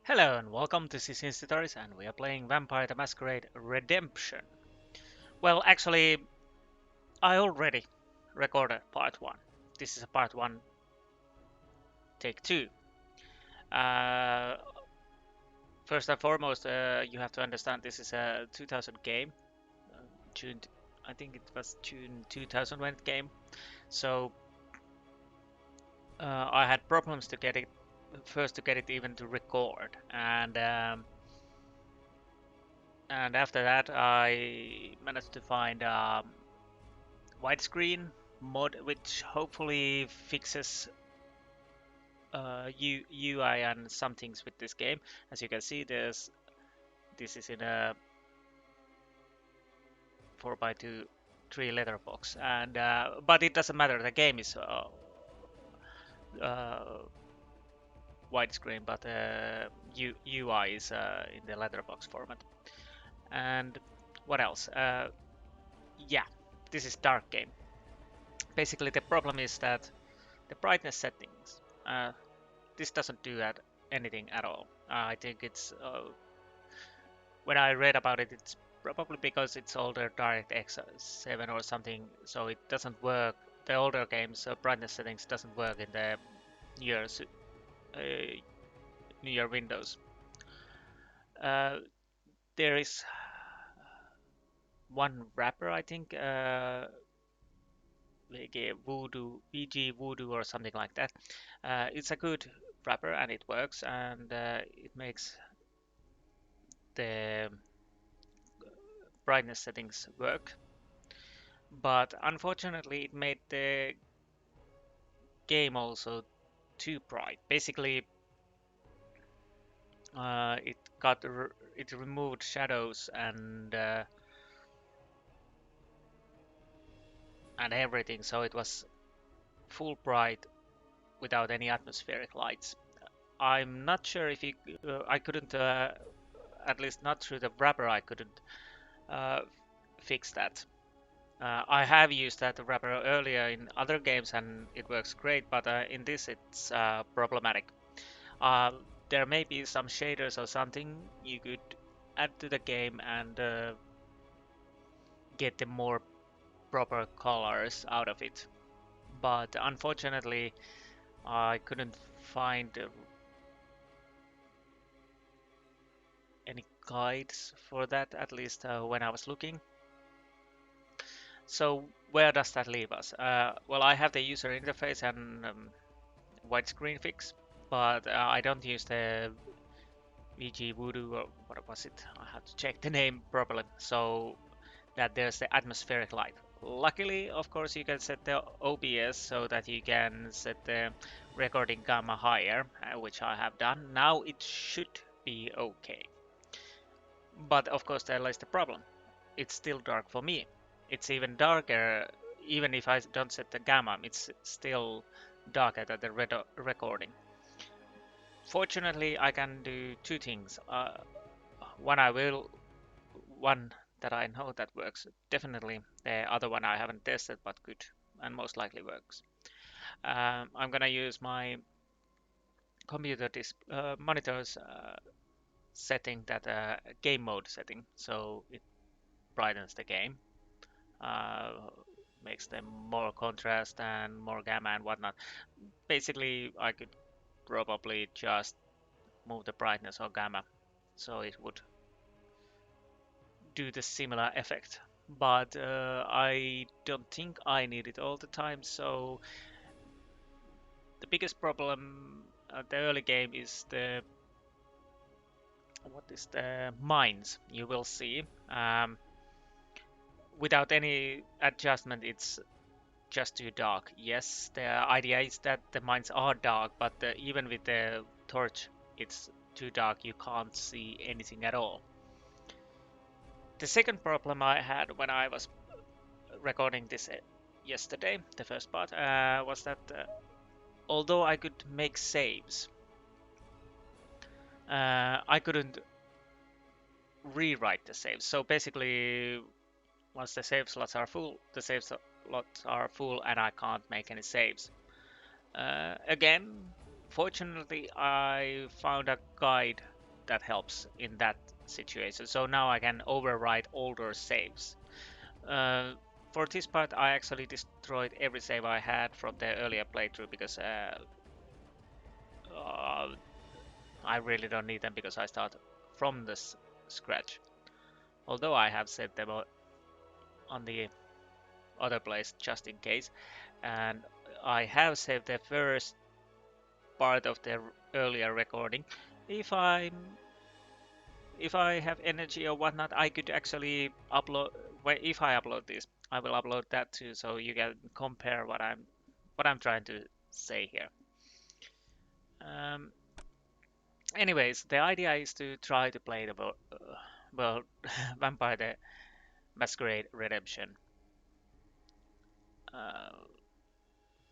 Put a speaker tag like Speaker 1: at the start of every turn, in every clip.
Speaker 1: Hello and welcome to this Insti and we are playing Vampire the Masquerade Redemption. Well, actually, I already recorded part 1. This is a part 1, take 2. Uh, First and foremost, you have to understand this is a 2000 game. June, I think it was June 2000 when it came. So I had problems to get it, first to get it even to record. And after that I managed to find widescreen mod which hopefully fixes UI and some things with this game. As you can see, this is in a 4x2 3 letterbox, and but it doesn't matter. The game is uh, widescreen, but UI is in the letterbox format. And what else? Yeah, this is dark game. Basically, the problem is that the brightness settings. This doesn't do that anything at all. I think it's when I read about it, it's probably because it's older DirectX 7 or something, so it doesn't work. The older games brightness settings doesn't work in the newer uh, newer Windows. There is one wrapper, I think, VG Voodoo or something like that. It's a good wrapper and it works, and it makes the brightness settings work, but unfortunately it made the game also too bright. Basically, it removed shadows and everything, so it was full bright without any atmospheric lights. I'm not sure if I couldn't, at least not through the wrapper, I couldn't uh, fix that. I have used that wrapper earlier in other games and it works great, but in this it's problematic. Uh, there may be some shaders or something you could add to the game and get the more proper colors out of it. But unfortunately, I couldn't find any guides for that, at least when I was looking. So where does that leave us? Well, I have the user interface and widescreen fix, but I don't use the VG Voodoo or what was it? I have to check the name properly. So that there's the atmospheric light. Luckily, of course, you can set the OBS so that you can set the recording gamma higher, which I have done. Now it should be okay. But of course, there lies the problem. It's still dark for me. It's even darker, even if I don't set the gamma, it's still darker than the recording. Fortunately, I can do two things. One I will, one that I know that works definitely. The other one I haven't tested, but could and most likely works. I'm gonna use my computer monitor's setting, that game mode setting, so it brightens the game, uh, makes them more contrast and more gamma and whatnot. Basically, I could probably just move the brightness or gamma so it would do the similar effect. But I don't think I need it all the time. So the biggest problem at the early game is the mines. You will see. Without any adjustment, it's just too dark. Yes, the idea is that the mines are dark, but even with the torch, it's too dark. You can't see anything at all. The second problem I had when I was recording this yesterday, the first part, was that although I could make saves, I couldn't rewrite the saves. So basically, once the save slots are full, the save slots are full and I can't make any saves. Again, fortunately, I found a guide that helps in that situation. So now I can overwrite older saves. For this part, I actually destroyed every save I had from the earlier playthrough because I really don't need them because I start from the scratch. Although I have saved them on the other place just in case, and I have saved the first part of the earlier recording. If I have energy or whatnot, I could actually upload. If I upload this, I will upload that too, so you can compare what I'm trying to say here. Anyways, the idea is to try to play the Vampire the Masquerade Redemption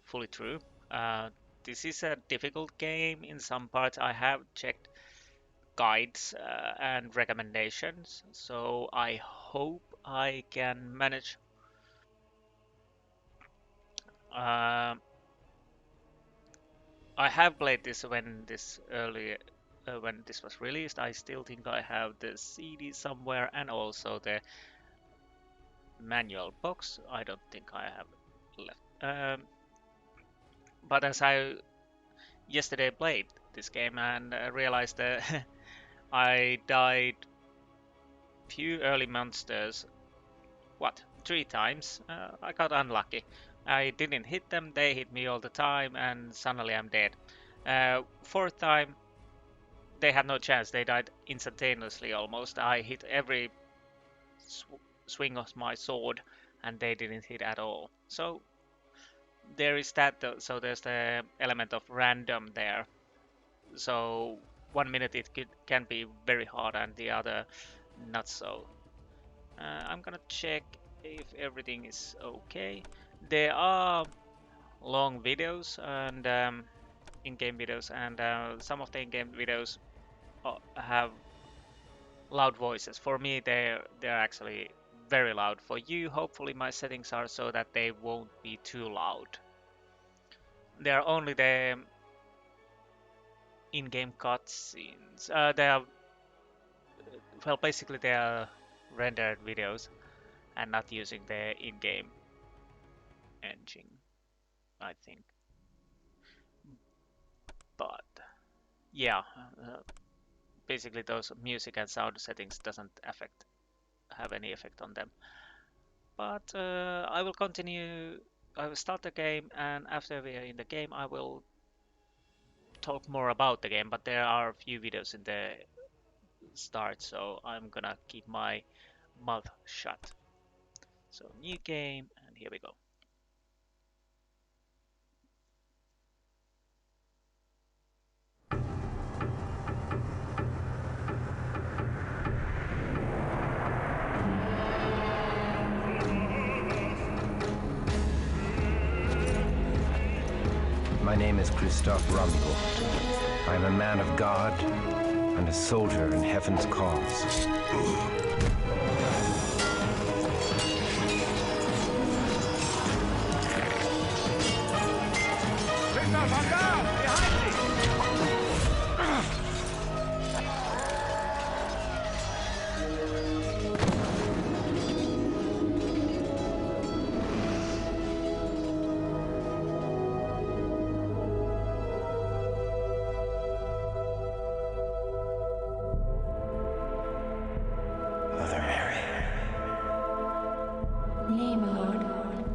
Speaker 1: fully through. This is a difficult game in some parts. I have checked guides and recommendations, so I hope I can manage. I have played this when this was released. I still think I have the CD somewhere and also the manual box. I don't think I have left. But as I yesterday played this game and realized that I died few early monsters. What? 3 times? I got unlucky. I didn't hit them, they hit me all the time, and suddenly I'm dead. 4th time, they had no chance, they died instantaneously almost. I hit every swing of my sword, and they didn't hit at all. So there is that, so there's the element of random there. So 1 minute it can be very hard, and the other not so. I'm gonna check if everything is okay. There are long videos and in-game videos, and some of the in-game videos have loud voices. For me, they're actually very loud. For you, hopefully my settings are so that they won't be too loud. They're only the in-game cutscenes. They are, well, basically they are rendered videos and not using the in-game engine, I think. But yeah, basically those music and sound settings doesn't have any effect on them. But I will continue. I will start the game, and after we are in the game, I will talk more about the game. But there are a few videos in the start, so I'm gonna keep my mouth shut. So new game, and here we go.
Speaker 2: My name is Christof I am a man of God and a soldier in heaven's cause.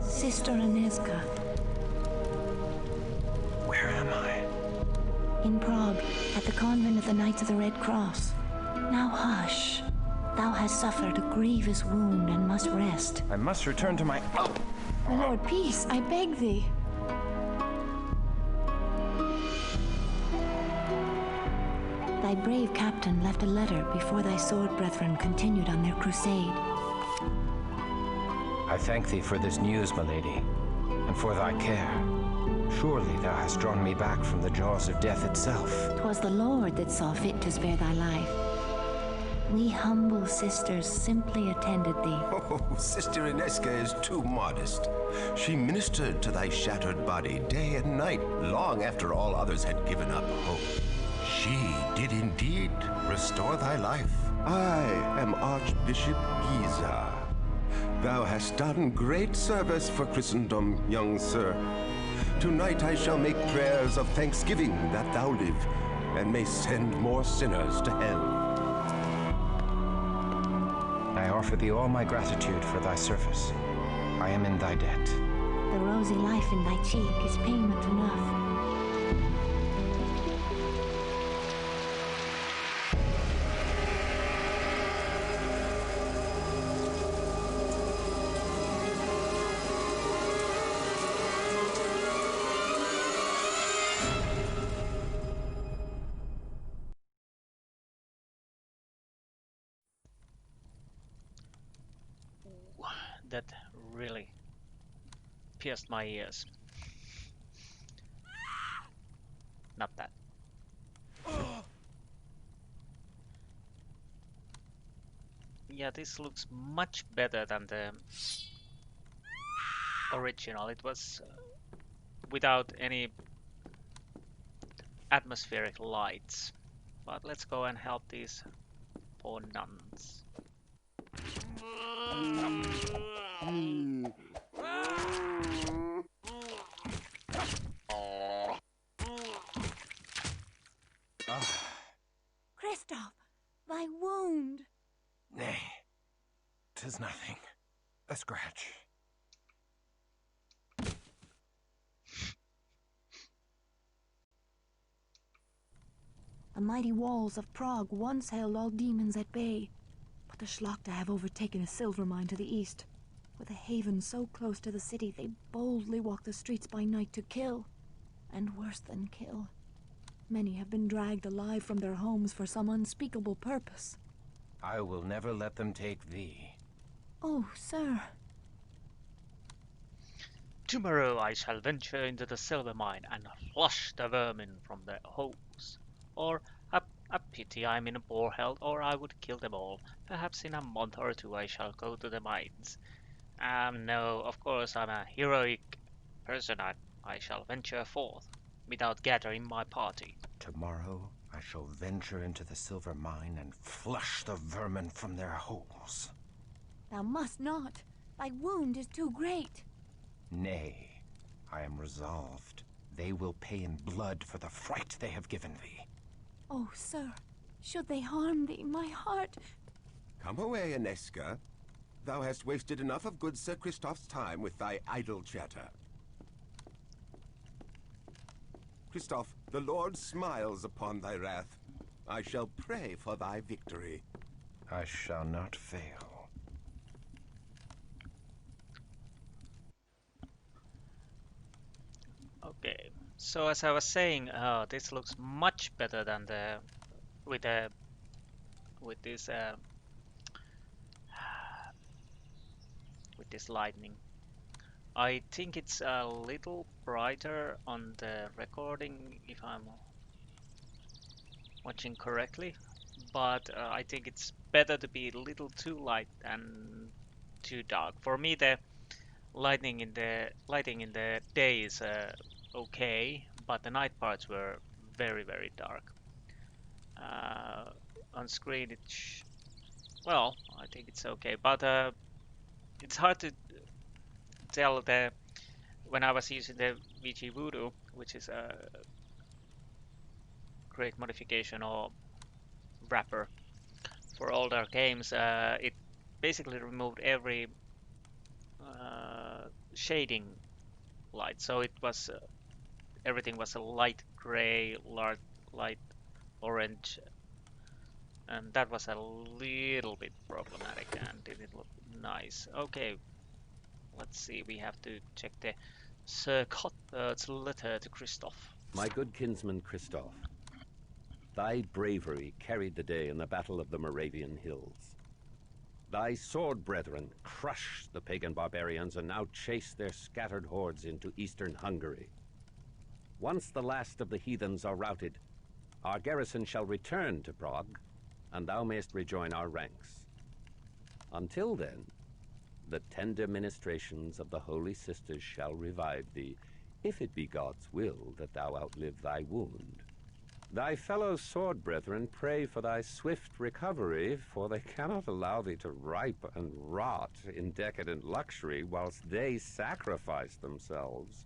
Speaker 3: Sister Aniska.
Speaker 2: Where am I?
Speaker 3: In Prague, at the convent of the Knights of the Red Cross. Now hush. Thou hast suffered a grievous wound and must rest.
Speaker 2: I must return to my... Oh!
Speaker 3: Lord, peace, I beg thee. Thy brave captain left a letter before thy sword brethren continued on their crusade.
Speaker 2: I thank thee for this news, my lady, and for thy care. Surely thou hast drawn me back from the jaws of death itself.
Speaker 3: 'Twas the Lord that saw fit to spare thy life. We humble sisters simply attended thee.
Speaker 4: Oh, Sister Aniska is too modest. She ministered to thy shattered body day and night, long after all others had given up hope. She did indeed restore thy life. I am Archbishop Giza. Thou hast done great service for Christendom, young sir. Tonight I shall make prayers of thanksgiving that thou live, and may send more sinners to hell.
Speaker 2: I offer thee all my gratitude for thy service. I am in thy debt.
Speaker 3: The rosy life in thy cheek is payment enough.
Speaker 1: That really pierced my ears. Not that. Yeah, this looks much better than the original. It was without any atmospheric lights. But let's go and help these poor nuns.
Speaker 3: Christof, thy wound.
Speaker 2: Nay, 'tis nothing. A scratch.
Speaker 3: The mighty walls of Prague once held all demons at bay, but the Schlachta have overtaken a silver mine to the east. With a haven so close to the city, they boldly walk the streets by night to kill, and worse than kill. Many have been dragged alive from their homes for some unspeakable purpose.
Speaker 2: I will never let them take thee.
Speaker 3: Oh, sir.
Speaker 1: Tomorrow I shall venture into the silver mine and flush the vermin from their holes. Or a pity I'm in poor health, or I would kill them all. Perhaps in a month or two I shall go to the mines. No, of course I'm a heroic person. I shall venture forth without gathering my party.
Speaker 2: Tomorrow I shall venture into the silver mine and flush the vermin from their holes.
Speaker 3: Thou must not. Thy wound is too great.
Speaker 2: Nay, I am resolved. They will pay in blood for the fright they have given thee.
Speaker 3: Oh, sir, should they harm thee, my heart...
Speaker 4: Come away, Ineska. Thou hast wasted enough of good Sir Christof's time with thy idle chatter. Christof, the Lord smiles upon thy wrath. I shall pray for thy victory.
Speaker 2: I shall not fail.
Speaker 1: Okay, so as I was saying, this looks much better than the with this with this lightning. I think it's a little brighter on the recording if I'm watching correctly, but I think it's better to be a little too light than too dark. For me, the lighting in the day is okay, but the night parts were very dark. On screen, well, I think it's okay, but it's hard to tell when I was using the VG Voodoo, which is a great modification or wrapper for older games. It basically removed every shading light, so it was everything was a light gray, light orange, and that was a little bit problematic and didn't look nice. Okay, let's see. We have to check the Sir Cuthbert's letter to Christof.
Speaker 5: My good kinsman Christof, thy bravery carried the day in the Battle of the Moravian Hills. Thy sword brethren crushed the pagan barbarians and now chase their scattered hordes into eastern Hungary. Once the last of the heathens are routed, our garrison shall return to Prague, and thou mayst rejoin our ranks. Until then, the tender ministrations of the Holy Sisters shall revive thee, if it be God's will that thou outlive thy wound. Thy fellow sword brethren pray for thy swift recovery, for they cannot allow thee to ripe and rot in decadent luxury whilst they sacrifice themselves.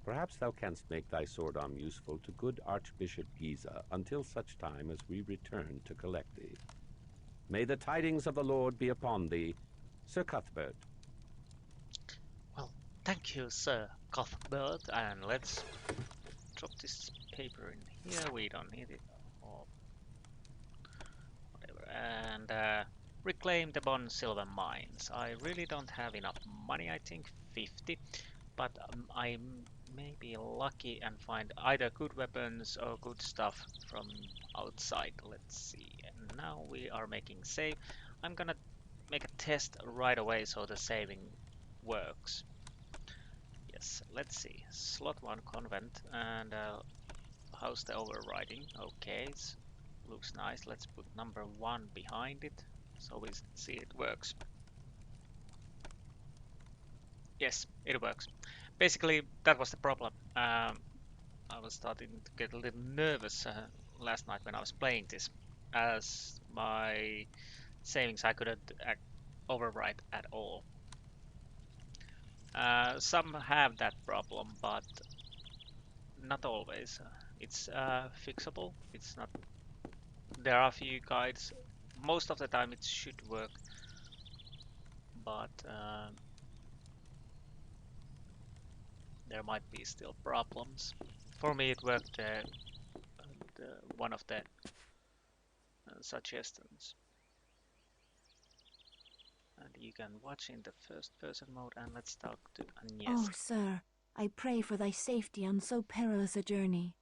Speaker 5: Perhaps thou canst make thy sword arm useful to good Archbishop Giza until such time as we return to collect thee. May the tidings of the Lord be upon thee, Sir Cuthbert.
Speaker 1: Well, thank you, Sir Cuthbert, and let's drop this paper in here. We don't need it, or whatever. And reclaim the Bond silver mines. I really don't have enough money. I think 50, but I may be lucky and find either good weapons or good stuff from outside. Let's see. And now we are making save. I'm gonna make a test right away so the saving works. Yes, let's see. Slot 1 convent and how's the overriding? Okay, looks nice. Let's put number 1 behind it so we see it works. Yes, it works. Basically, that was the problem. I was starting to get a little nervous last night when I was playing this, as my savings I couldn't override at all. Some have that problem, but not always. It's fixable. It's not. There are a few guides. Most of the time, it should work, but there might be still problems. For me, it worked. One of the suggestions. And you can watch in the first person mode, and let's talk to Agnes.
Speaker 3: Oh, sir, I pray for thy safety on so perilous a journey.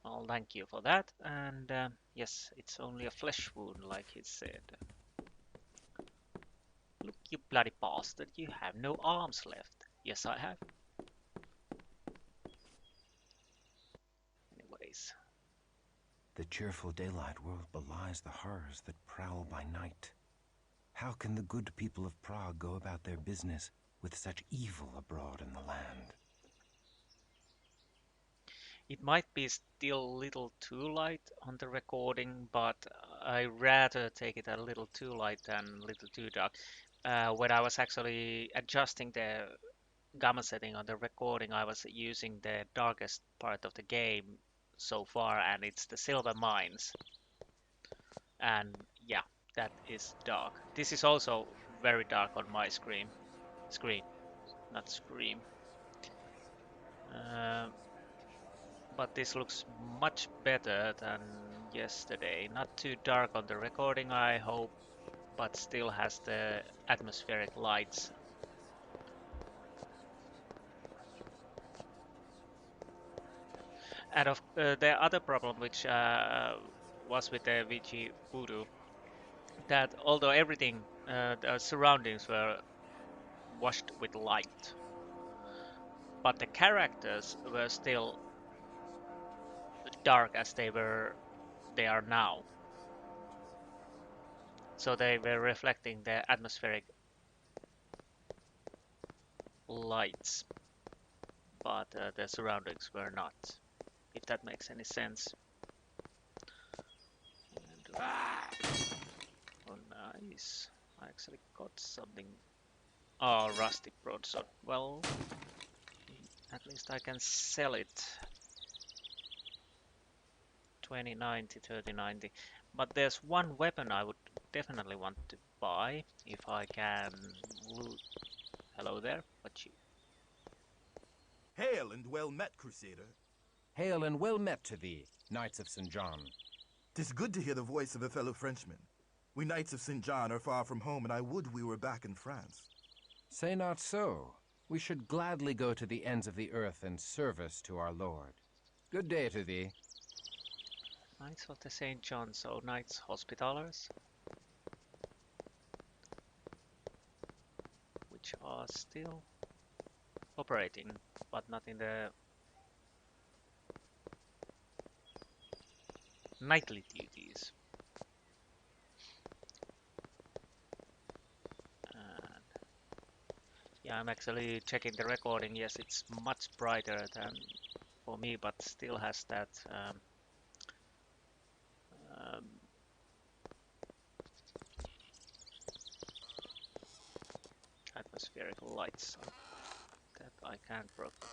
Speaker 1: Well, thank you for that. And yes, it's only a flesh wound, like he said. Look, you bloody bastard, you have no arms left. Yes, I have. Anyways.
Speaker 2: The cheerful daylight world belies the horrors that prowl by night. How can the good people of Prague go about their business with such evil abroad in the land?
Speaker 1: It might be still a little too light on the recording, but I rather take it a little too light than a little too dark. When I was actually adjusting the gamma setting on the recording, I was using the darkest part of the game so far, and it's the silver mines. And yeah, that is dark. This is also very dark on my screen, not screen. But this looks much better than yesterday. Not too dark on the recording, I hope, but still has the atmospheric lights. And of the other problem, which was with the VG Voodoo, that although everything, the surroundings were washed with light, but the characters were still dark as they are now. So they were reflecting the atmospheric lights, but the surroundings were not, if that makes any sense. And, oh, nice. I actually got something. Oh, rustic broadsword. Well, at least I can sell it. 2090, 3090. But there's one weapon I would definitely want to buy if I can loot. Hello there, what you?
Speaker 6: Hail and well met, Crusader.
Speaker 2: Hail and well met to thee, Knights of St. John.
Speaker 6: 'Tis good to hear the voice of a fellow Frenchman. We Knights of St. John are far from home, and I would we were back in France.
Speaker 2: Say not so. We should gladly go to the ends of the earth in service to our Lord. Good day to thee.
Speaker 1: Knights of the St. John, so Knights Hospitallers, which are still operating, but not in the nightly duties. And yeah, I'm actually checking the recording. Yes, it's much brighter than for me, but still has that um, atmospheric light, so that I can't broke.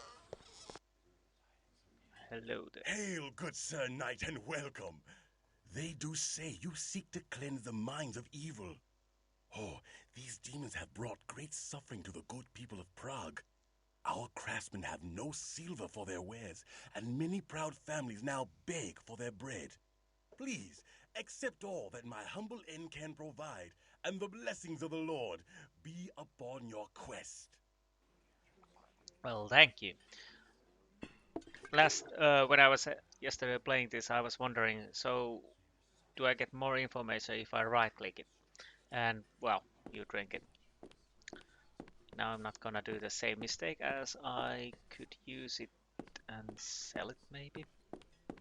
Speaker 1: Hello there.
Speaker 7: Hail, good Sir Knight, and welcome. They do say you seek to cleanse the minds of evil. Oh, these demons have brought great suffering to the good people of Prague. Our craftsmen have no silver for their wares, and many proud families now beg for their bread. Please, accept all that my humble inn can provide, and the blessings of the Lord be upon your quest.
Speaker 1: Well, thank you. When I was yesterday playing this, I was wondering, so do I get more information if I right click it? And well, you drink it. Now I'm not gonna do the same mistake as I could use it and sell it maybe.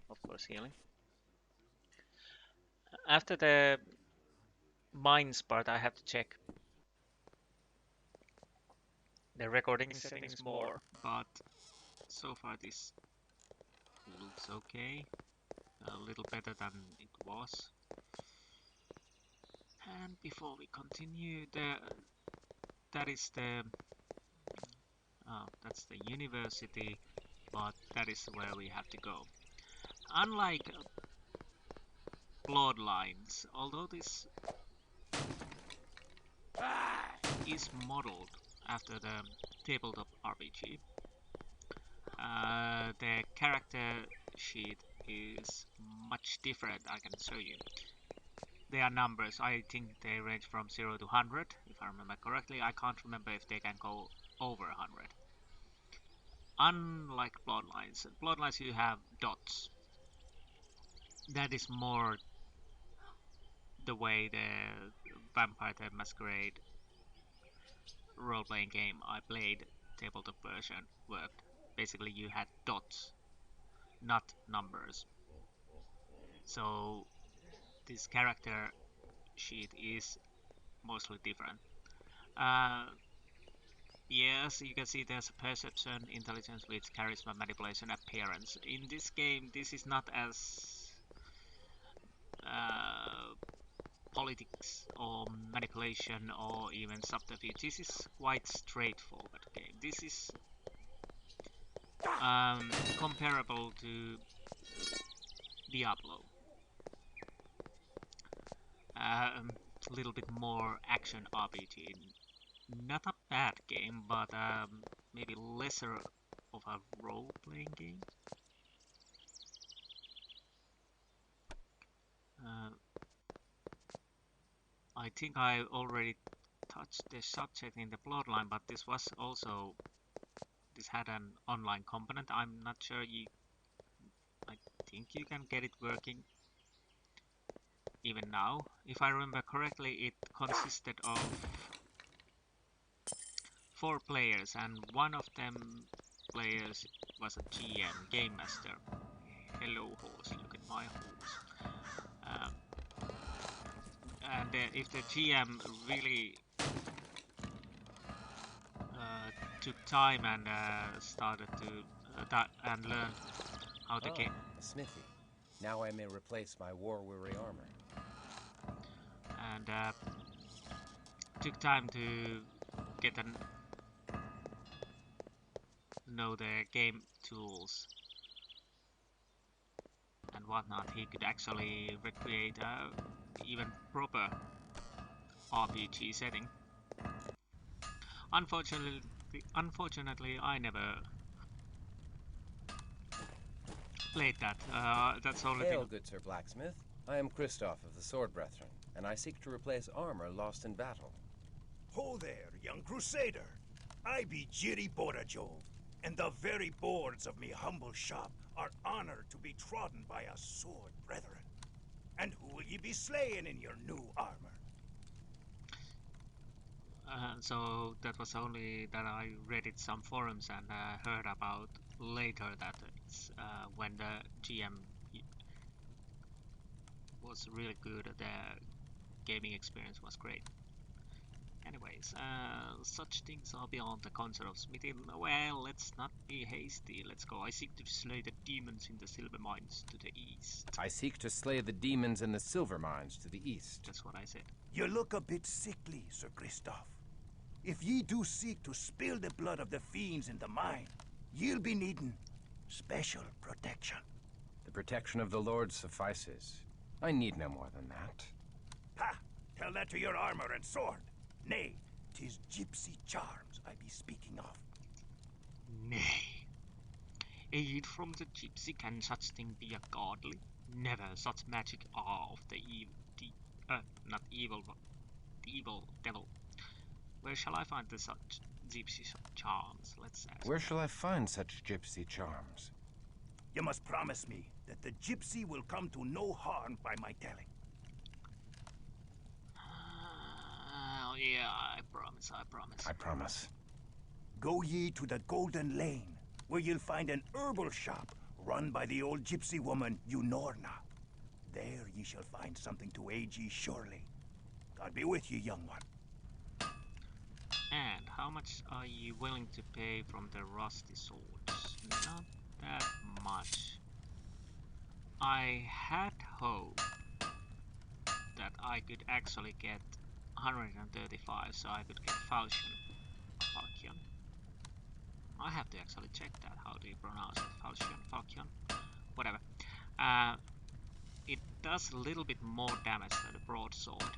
Speaker 1: Of course, healing. After the mines part, I have to check the recording settings more, but so far this looks okay. A little better than it was. And before we continue, that's the university, but that is where we have to go. Unlike Bloodlines, although this is modeled after the tabletop RPG, the character sheet is much different. I can show you. They are numbers. I think they range from 0 to 100, if I remember correctly. I can't remember if they can go over 100. Unlike Bloodlines you have dots. That is more the way the Vampire the Masquerade role-playing game I played, tabletop version, worked. Basically you had dots, not numbers. So this character sheet is mostly different. Yes, you can see there's perception, intelligence, wit, charisma, manipulation, appearance. In this game, this is not as politics or manipulation or even subterfuge. This is quite straightforward game. This is comparable to Diablo. A little bit more action RPG. Not a bad game, but maybe lesser of a role-playing game. I think I already touched the subject in the plotline, but this had an online component. I'm not sure I think you can get it working even now. If I remember correctly, it consisted of 4 players, and one of them players was a GM, Game Master. Hello horse, look at my horse. And if the GM really took time and started to and learned how the game.
Speaker 2: A smithy. Now I may replace my war-weary armor.
Speaker 1: And took time to get and know the game tools and whatnot. He could actually recreate even proper RPG setting. Unfortunately, I never played that. That's the only
Speaker 2: Hail,
Speaker 1: thing.
Speaker 2: good Sir Blacksmith. I am Christof of the Sword Brethren, and I seek to replace armor lost in battle.
Speaker 8: Ho there, young crusader. I be Jiri Borajo, and the very boards of me humble shop are honored to be trodden by a sword brethren. And who will ye be slaying in your new armor?
Speaker 1: So that was only that I read it some forums and heard about later that it's when the GM was really good, the gaming experience was great. Anyways, such things are beyond the concern of smithing. Well, let's not be hasty. Let's go. I seek to slay the demons in the silver mines to the east.
Speaker 2: I seek to slay the demons in the silver mines to the east.
Speaker 1: That's what I said.
Speaker 8: You look a bit sickly, Sir Christof. If ye do seek to spill the blood of the fiends in the mine, ye'll be needing special protection.
Speaker 2: The protection of the Lord suffices. I need no more than that.
Speaker 8: Ha! Tell that to your armor and sword. Nay, 'tis gypsy charms I be speaking of.
Speaker 1: Nay. Aid from the gypsy, can such thing be a godly? Never. Such magic are of the not evil, but the evil devil. Where shall I find the such gypsy charms? Let's ask.
Speaker 2: Where shall I find such gypsy charms?
Speaker 8: You must promise me that the gypsy will come to no harm by my telling.
Speaker 1: Yeah, I promise, I promise.
Speaker 2: I promise.
Speaker 8: Go ye to the Golden Lane, where you'll find an herbal shop run by the old gypsy woman Unorna. There ye shall find something to aid ye surely. God be with you, young one.
Speaker 1: And how much are you willing to pay from the rusty swords? Not that much. I had hoped that I could actually get 135, so I could get Falchion. I have to actually check that. How do you pronounce it? Falchion? Whatever. It does a little bit more damage than the broadsword,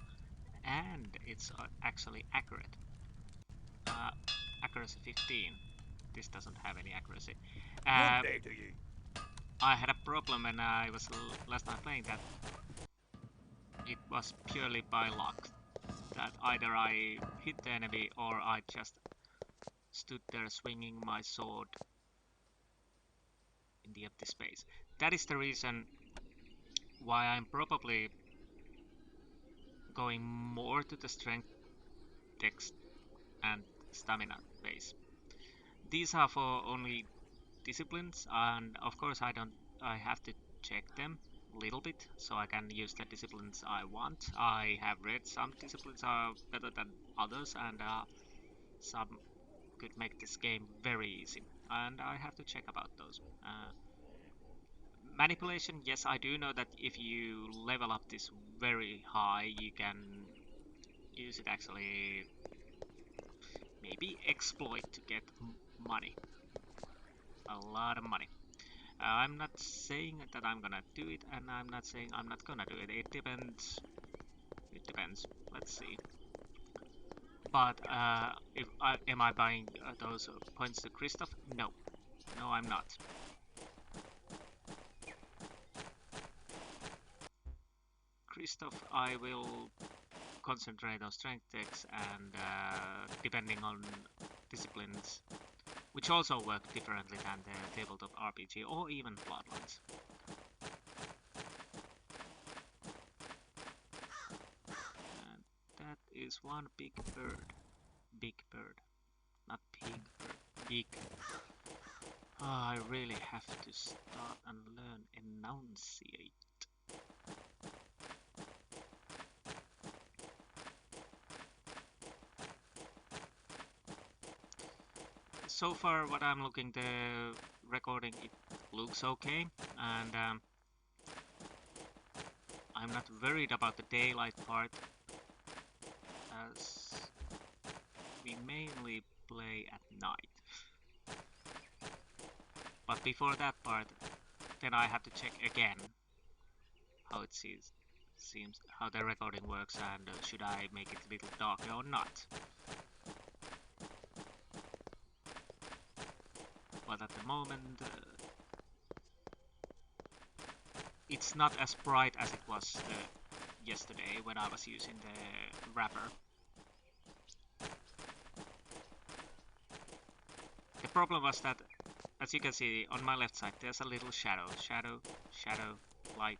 Speaker 1: and it's actually accurate. Accuracy 15. This doesn't have any accuracy.
Speaker 8: Good day to ye.
Speaker 1: I had a problem when I was last time playing that. It was purely by luck that either I hit the enemy or I just stood there swinging my sword in the empty space. That is the reason why I'm probably going more to the strength, dex, and stamina base. These are for only disciplines, and of course I have to check them a little bit so I can use the disciplines I want. I have read some disciplines are better than others, and some could make this game very easy, and I have to check about those. Manipulation, yes, I do know that if you level up this very high, you can use it actually, maybe exploit to get money. A lot of money. I'm not saying that I'm gonna do it, and I'm not saying I'm not gonna do it. It depends. It depends. Let's see. But am I buying those points to Christof? No. No, I'm not. Christof, I will concentrate on strength checks and depending on disciplines, which also work differently than the tabletop RPG or even Bloodlines. And that is one big bird. Big bird. Not pig bird. Big. Oh, I really have to start and learn enunciate. So far, what I'm looking the recording, it looks okay, and I'm not worried about the daylight part, as we mainly play at night. But before that part, then I have to check again how it seems how the recording works, and should I make it a little darker or not. But at the moment, it's not as bright as it was yesterday when I was using the wrapper. The problem was that, as you can see on my left side, there's a little shadow, light.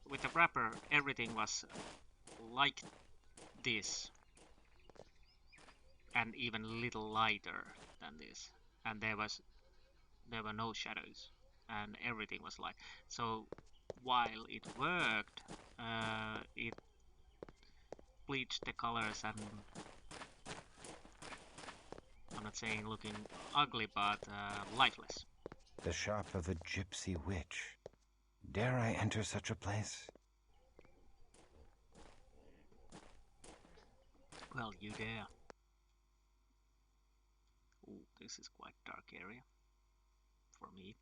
Speaker 1: With the wrapper, everything was like this, and even a little lighter than this, and there were no shadows, and everything was light. So while it worked, it bleach the colors and I'm not saying looking ugly, but lifeless.
Speaker 2: The shop of a gypsy witch. Dare I enter such a place?
Speaker 1: Well, you dare. Ooh, this is quite dark area for me.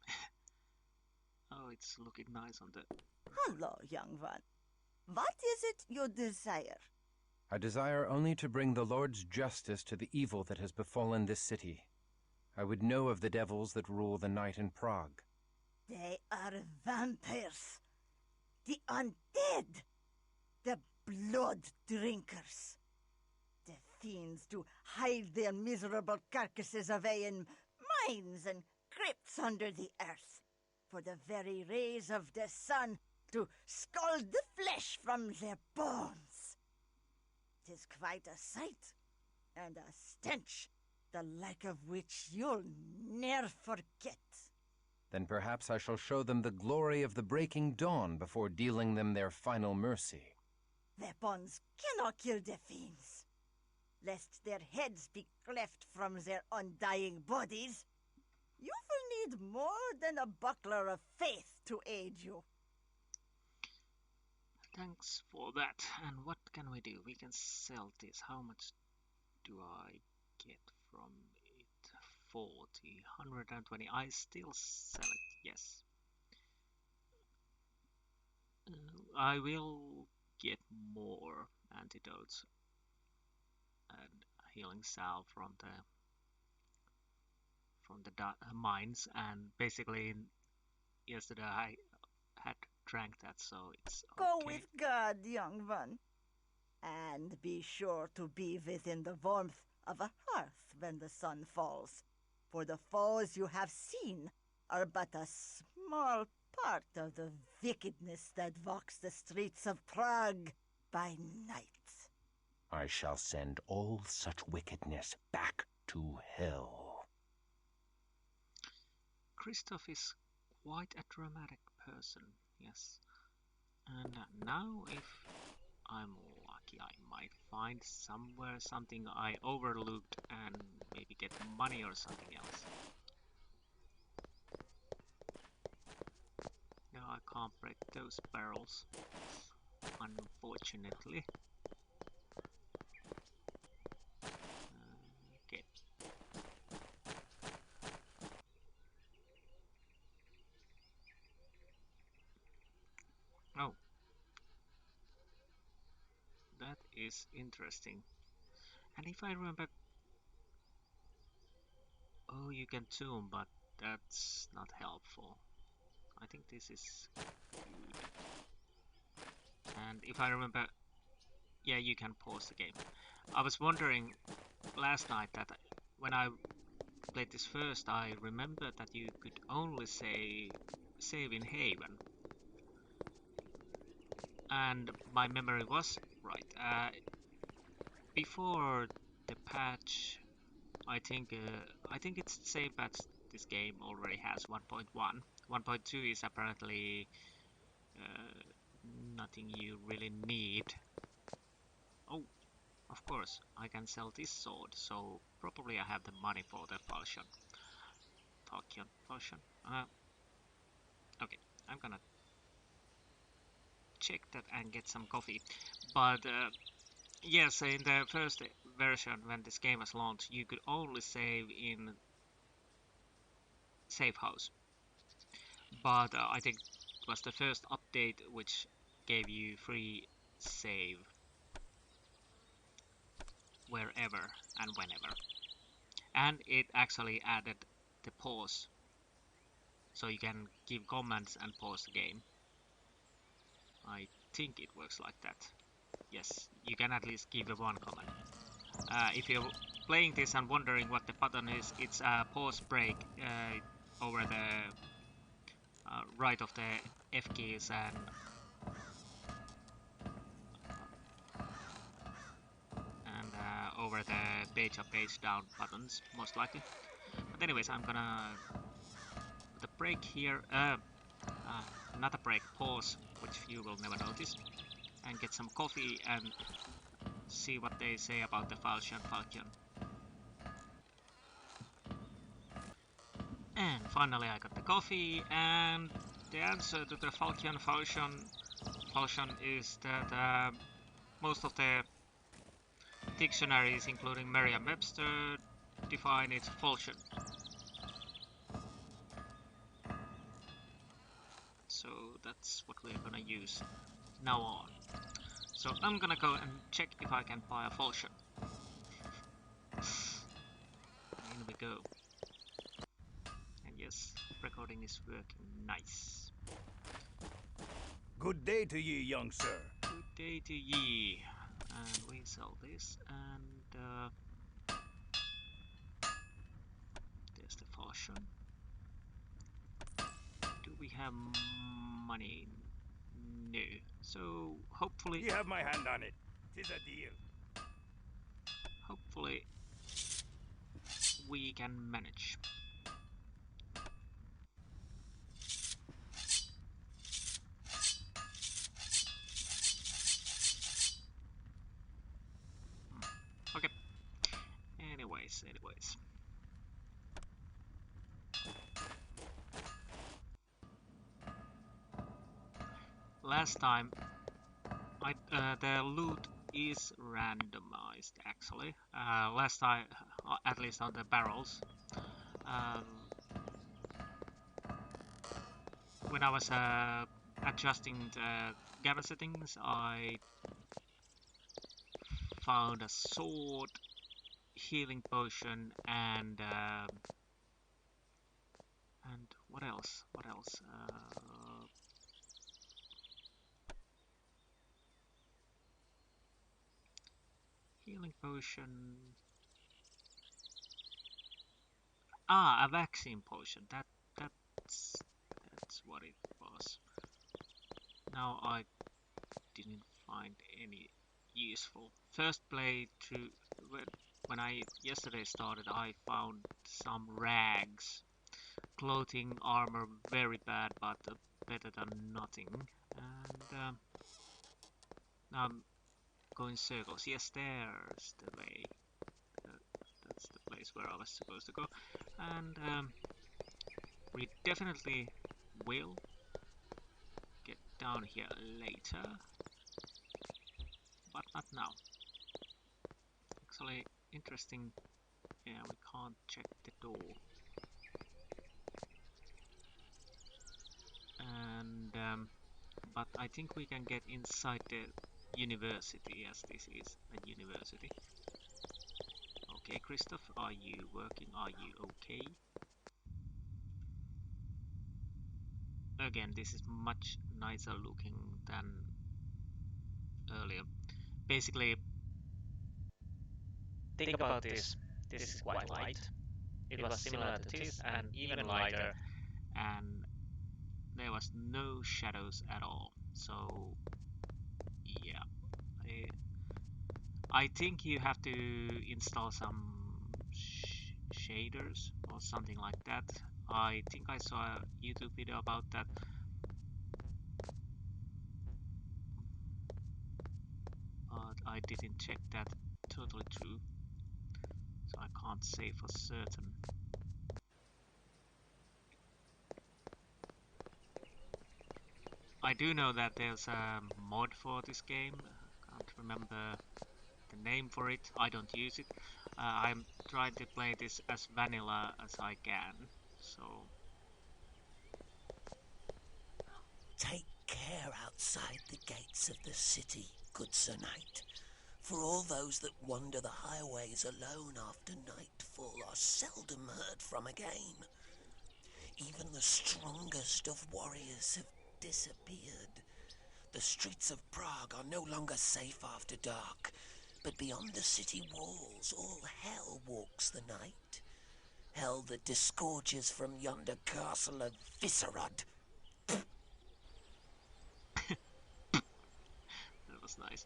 Speaker 1: Oh, it's looking nice on the...
Speaker 9: Hello, young one. What is it you desire?
Speaker 2: I desire only to bring the Lord's justice to the evil that has befallen this city. I would know of the devils that rule the night in Prague.
Speaker 9: They are vampires. The undead. The blood drinkers. The fiends do hide their miserable carcasses away in mines and crypts under the earth, for the very rays of the sun to scald the flesh from their bones. 'Tis quite a sight, and a stench, the like of which you'll ne'er forget.
Speaker 2: Then perhaps I shall show them the glory of the breaking dawn before dealing them their final mercy.
Speaker 9: Weapons cannot kill the fiends, lest their heads be cleft from their undying bodies. You will need more than a buckler of faith to aid you.
Speaker 1: Thanks for that. And what can we do? We can sell this. How much do I get from it? 40, 120. I still sell it, yes. I will get more antidotes and healing salve from the mines, and basically yesterday I had drank that, so it's okay.
Speaker 9: Go with God, young one. And be sure to be within the warmth of a hearth when the sun falls, for the foes you have seen are but a small part of the wickedness that walks the streets of Prague by night.
Speaker 2: I shall send all such wickedness back to hell.
Speaker 1: Christof is quite a dramatic person, yes. And now if I'm lucky, I might find somewhere something I overlooked and maybe get money or something else. No, I can't break those barrels, unfortunately. Okay. Oh. That is interesting. And if I remember... Oh, you can tomb, but that's not helpful. I think this is good. And if I remember... Yeah, you can pause the game. I was wondering last night that when I played this first, I remembered that you could only save in Haven. And my memory was right. Before the patch, I think it's the same patch this game already has, 1.1. 1.2 is apparently nothing you really need. Oh, of course, I can sell this sword, so probably I have the money for the potion. Potion. Okay, I'm gonna check that and get some coffee. But yes, in the first version, when this game was launched, you could only save in safe house. But I think it was the first update which gave you free save wherever and whenever. And it actually added the pause, so you can give commands and pause the game. I think it works like that. Yes, you can at least give one command. If you're playing this and wondering what the button is, it's a pause break over the right of the F keys and over the page up, page down buttons, most likely. But anyways, I'm gonna put a break here, not a break, pause, which you will never notice, and get some coffee and see what they say about the falchion. And finally I got the coffee, and the answer to the falchion is that most of the dictionaries, including Merriam-Webster, define it falchion. So that's what we're gonna use now on. So I'm gonna go and check if I can buy a falchion. In we go. And yes, recording is working nice.
Speaker 8: Good day to ye, young sir.
Speaker 1: Good day to ye. And we sell this, and there's the falchion. Do we have money? No. So hopefully...
Speaker 8: You have my hand on it. 'Tis a deal.
Speaker 1: Hopefully we can manage. Okay. Anyways. Last time, the loot is randomized actually. Last time, at least on the barrels. When I was adjusting the gamma settings, I found a sword, healing potion, and what else? Healing potion. A vaccine potion. That's what it was. Now I didn't find any useful. First playthrough, when I yesterday started, I found some rags. Clothing, armor, very bad, but better than nothing. And now I'm going circles. Yes, there's the way. That's the place where I was supposed to go. And we definitely will get down here later, but not now. Actually, interesting. Yeah, we can't check the door. And but I think we can get inside the university, as this is a university. Okay, Christof, are you working? Are you okay? Again, this is much nicer looking than earlier. Basically, think about this. This is quite light. It was similar to this and even lighter, and there was no shadows at all. So yeah, I think you have to install some shaders or something like that. I think I saw a YouTube video about that. But I didn't check that totally true, so I can't say for certain. I do know that there's a mod for this game. I can't remember the name for it. I don't use it. I'm trying to play this as vanilla as I can. So
Speaker 10: take care outside the gates of the city, good Sir Knight. For all those that wander the highways alone after nightfall are seldom heard from again. Even the strongest of warriors have disappeared. The streets of Prague are no longer safe after dark, but beyond the city walls all hell walks the night. Hell that disgorges from yonder castle of Viscerod.
Speaker 1: that was nice.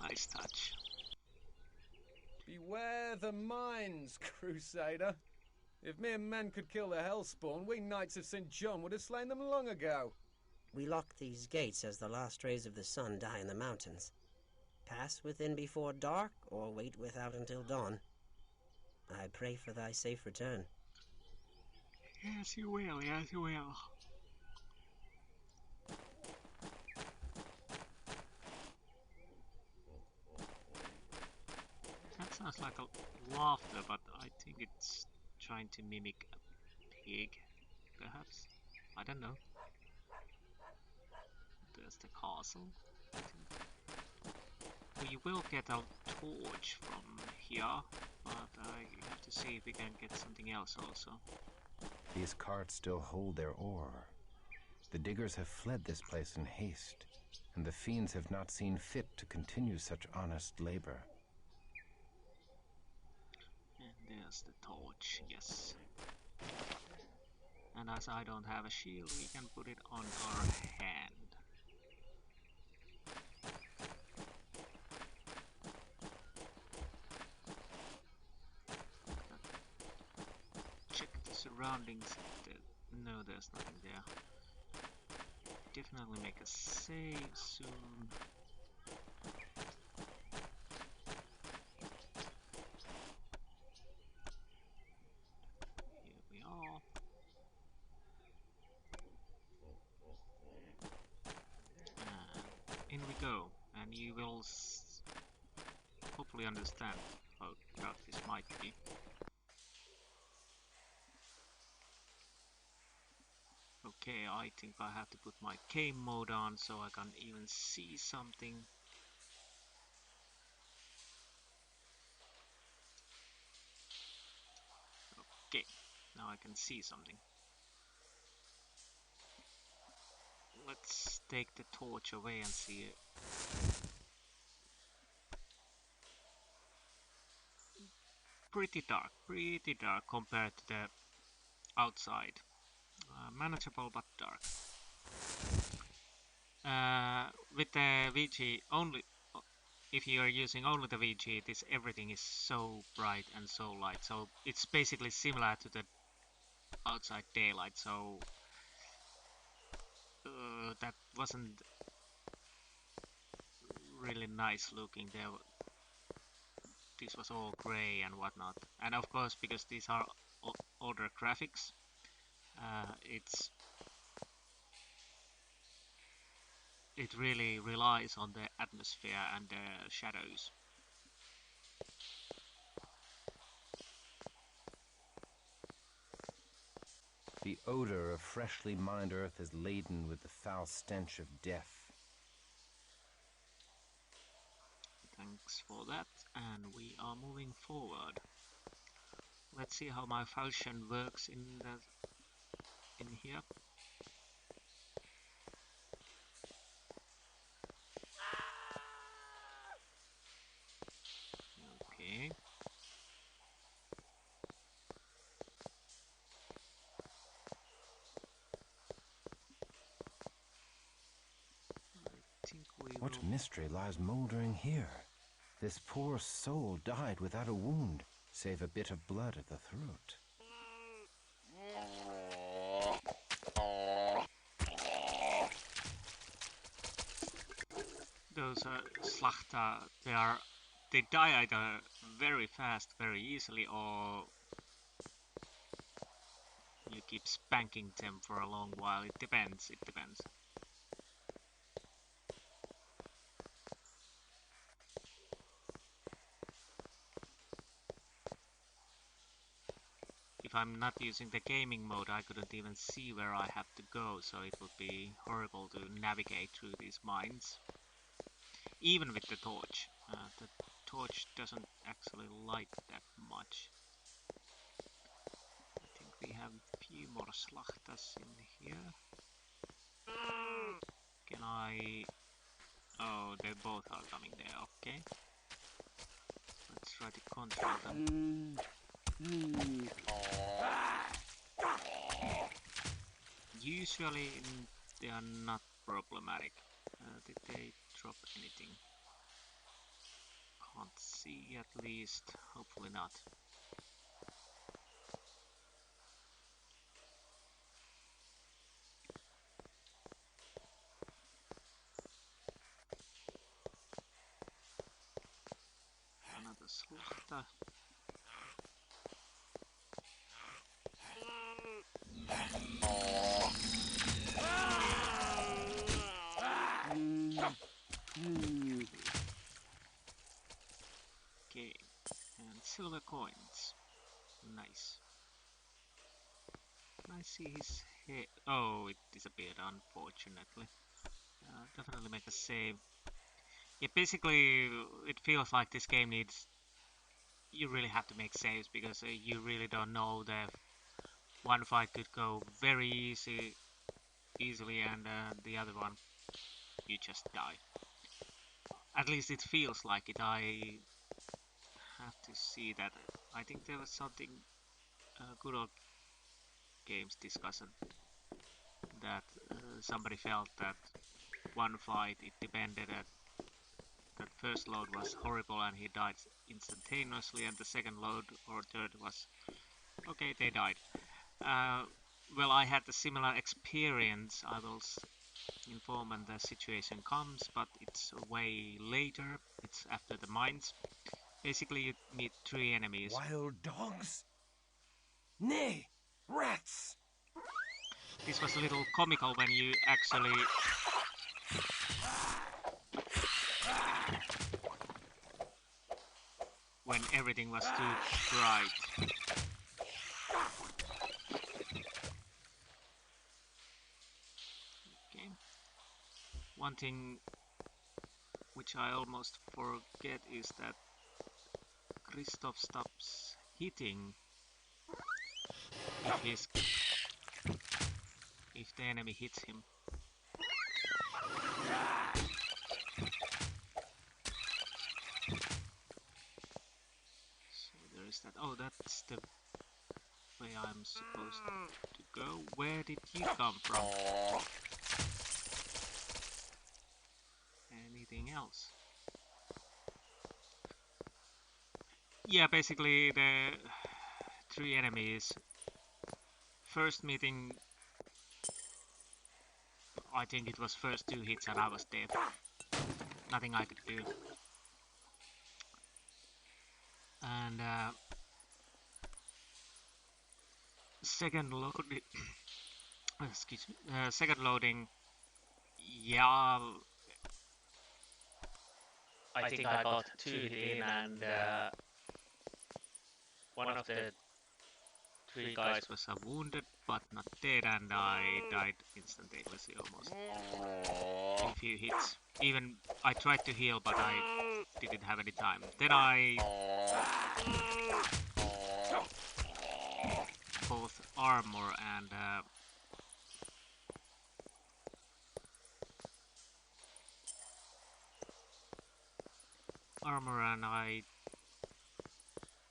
Speaker 1: Nice touch.
Speaker 11: Beware the mines, Crusader. If mere men could kill the Hellspawn, we Knights of St. John would have slain them long ago.
Speaker 12: We lock these gates as the last rays of the sun die in the mountains. Pass within before dark, or wait without until dawn. I pray for thy safe return.
Speaker 1: Yes, you will, yes, you will. That sounds like a laughter, but I think it's trying to mimic a pig, perhaps. I don't know. There's the castle. We will get a torch from here, but I have to see if we can get something else also.
Speaker 2: These carts still hold their ore. The diggers have fled this place in haste, and the fiends have not seen fit to continue such honest labor.
Speaker 1: And there's the torch, yes. And as I don't have a shield, we can put it on our hand. Check the surroundings. No, there's nothing there. Definitely make a save soon. Here we are. In we go, and you will hopefully understand how dark this might be. Okay, I think I have to put my game mode on so I can even see something. Okay, now I can see something. Let's take the torch away and see it. Pretty dark compared to the outside. Manageable but dark. With the VG only, if you are using only the VG, everything is so bright and so light. So it's basically similar to the outside daylight. So that wasn't really nice looking. This was all gray and whatnot. And of course, because these are older graphics, it really relies on the atmosphere and the shadows.
Speaker 2: The odor of freshly mined earth is laden with the foul stench of death.
Speaker 1: Thanks for that, and we are moving forward. Let's see how my falchion works in here. Okay.
Speaker 2: What mystery lies mouldering here? This poor soul died without a wound, save a bit of blood at the throat.
Speaker 1: Those Slachta, they die either very fast, very easily, or you keep spanking them for a long while. It depends. If I'm not using the gaming mode, I couldn't even see where I have to go, so it would be horrible to navigate through these mines. Even with the torch. The torch doesn't actually light that much. I think we have a few more Slachtas in here. Can I... Oh, they both are coming there, okay. Let's try to control them. Usually they are not problematic. Did they drop anything? Can't see at least. Hopefully not. the... Okay, and silver coins. Nice. Can I see his head? Oh, it disappeared, unfortunately. Definitely make a save. Yeah, basically, it feels like this game needs... You really have to make saves, because you really don't know that one fight could go very easily, and the other one, you just die. At least it feels like it. I have to see that. I think there was something good old games discussion that somebody felt that one fight it depended that first load was horrible and he died instantaneously, and the second load or third was okay, they died. Well, I had a similar experience. I will inform when the situation comes, but it's way later. It's after the mines. Basically, you meet 3 enemies.
Speaker 2: Wild dogs? Nay, rats!
Speaker 1: This was a little comical when you actually... when everything was too bright. Okay. One thing which I almost forget is that Christof stops hitting if the enemy hits him. So there is that. Oh, that's the way I'm supposed to go. Where did you come from? Anything else? Yeah, basically the 3 enemies. First meeting, I think it was first 2 hits and I was dead. Nothing I could do. And second loading, excuse me, second loading, yeah, I think I got 2 hit in, and one of the 3 guys was wounded but not dead, and I died instantaneously almost. A few hits. Even I tried to heal, but I didn't have any time. Then I both armor and I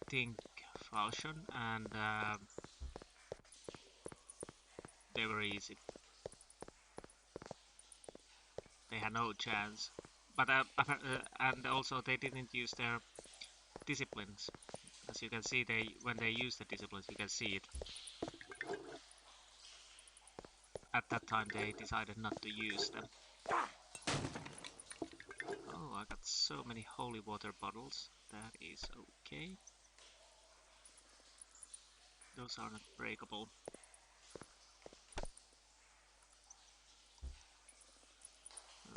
Speaker 1: think falchion, and they were easy. They had no chance. But and also they didn't use their disciplines. As you can see, when they use the disciplines, you can see it. At that time they decided not to use them. Oh, I got so many holy water bottles. That is okay. Those are not breakable.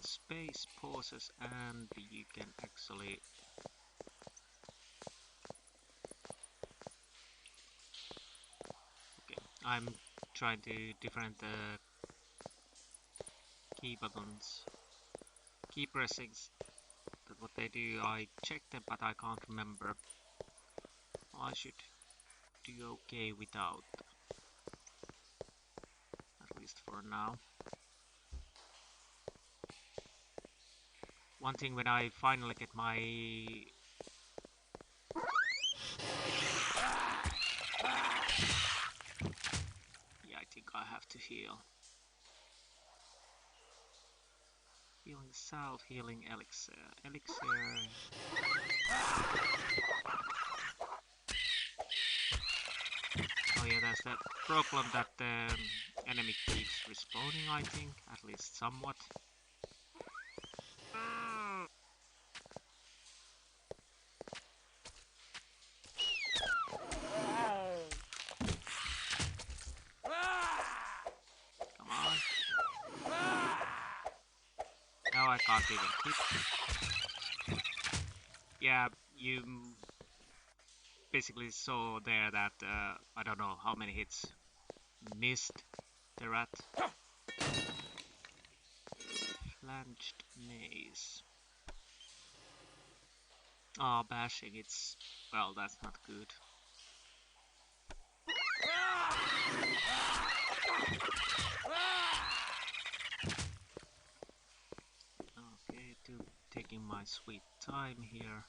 Speaker 1: Space pauses, and you can actually I'm trying to different key buttons, key pressings. That what they do, I check them, but I can't remember. I should do okay without, at least for now. One thing, when I finally get my I think I have to heal. Healing salve, healing elixir. Oh yeah, there's that problem that the enemy keeps respawning, I think, at least somewhat. now I can't even hit. Yeah, you basically saw there that I don't know how many hits missed the rat. Flanged maze. Ah, bashing, it's... well, that's not good. Okay, taking my sweet time here.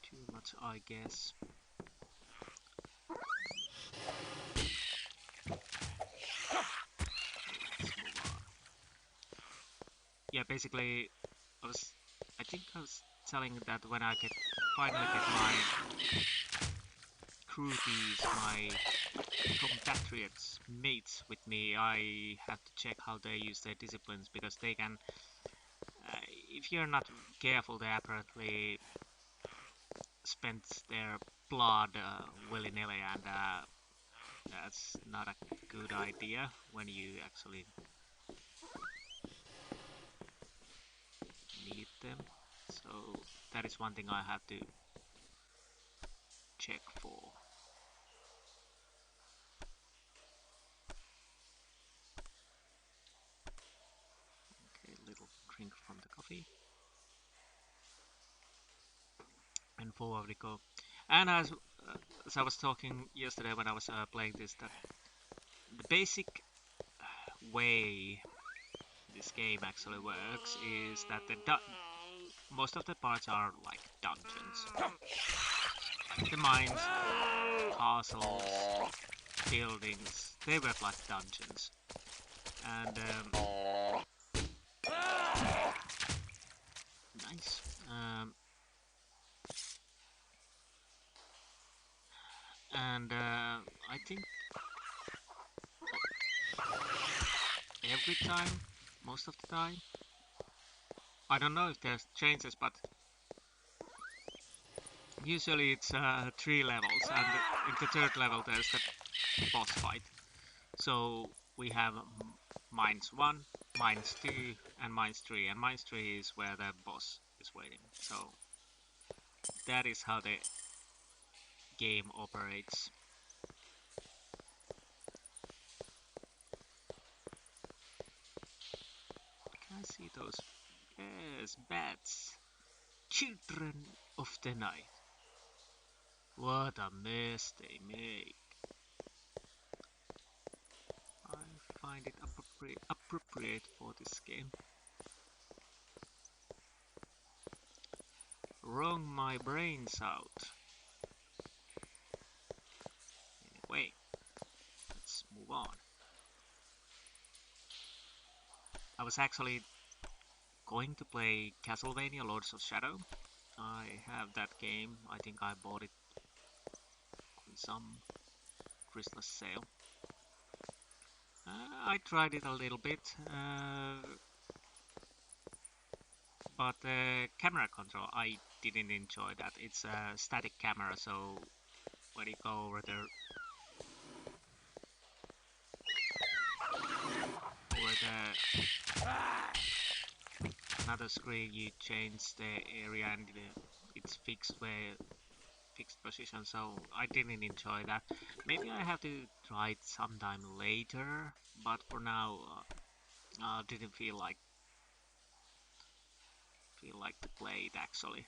Speaker 1: Too much, I guess. Yeah, basically, I think I was telling that when I finally get my crewbies, my compatriots, mates with me, I have to check how they use their disciplines, because they can, if you're not careful, they apparently spend their blood willy-nilly, and that's not a good idea when you actually need them. So that is one thing I have to check for. Okay, little drink from the coffee. And forward we go. And as I was talking yesterday when I was playing this, that the basic way this game actually works is that most of the parts are like dungeons. The mines, castles, buildings, they work like dungeons. And nice. And I think every time, most of the time, I don't know if there's changes, but usually it's 3 levels, and in the 3rd level there's the boss fight. So we have mines 1, mines 2, and mines 3, and mines 3 is where the boss is waiting. So that is how the game operates. Can I see those? Yes, bats. Children of the night. What a mess they make. I find it appropriate for this game. Wrong my brains out. Anyway, let's move on. I was actually going to play Castlevania Lords of Shadow. I have that game. I think I bought it on some Christmas sale. I tried it a little bit, but the camera control, I didn't enjoy that. It's a static camera, so when you go over there, another screen, you change the area and it's fixed position, so I didn't enjoy that. Maybe I have to try it sometime later, but for now didn't feel like to play it actually,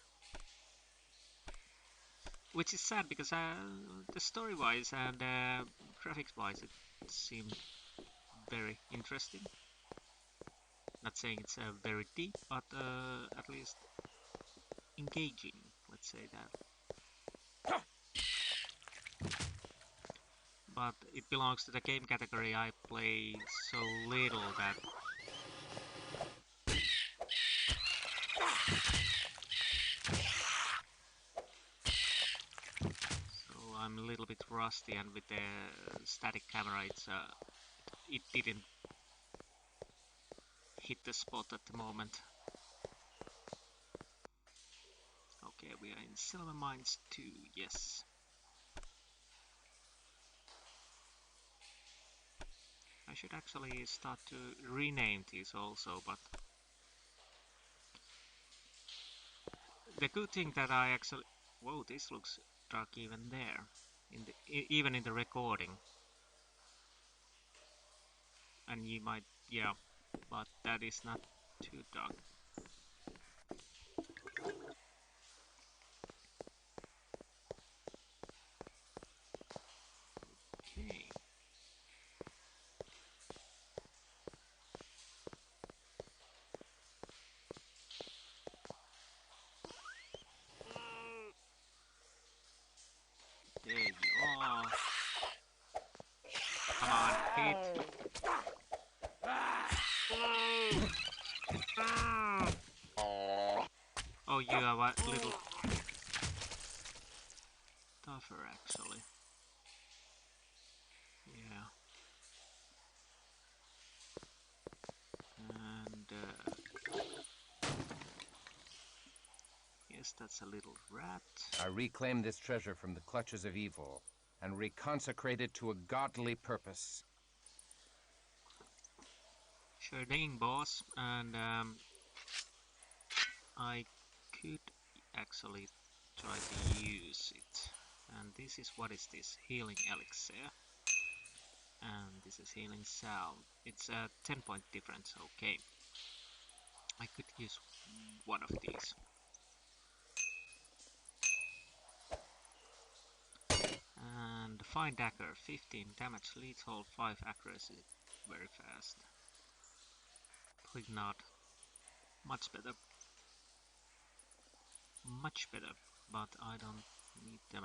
Speaker 1: which is sad because the story wise and graphics wise it seemed very interesting. Not saying it's very deep, but at least engaging, let's say that. But it belongs to the game category I play so little that so I'm a little bit rusty, and with the static camera it didn't hit the spot at the moment. Okay, we are in Silver Mines 2, yes. I should actually start to rename these also, but the good thing that I actually... Whoa, this looks dark even there, even in the recording. And you might, yeah, but that is not too dark. Okay. There you are. Come on, hit. Oh, you are a little tougher actually. Yeah. And yes, that's a little rat.
Speaker 2: I reclaim this treasure from the clutches of evil and reconsecrate it to a godly purpose.
Speaker 1: Sure thing, boss. And I could actually try to use it. And this is, what is this? Healing elixir. And this is healing salve. It's a 10-point difference, okay. I could use one of these. And fine dagger, 15 damage, lethal, 5 accuracy, very fast. Probably not. Much better. Much better, but I don't need them.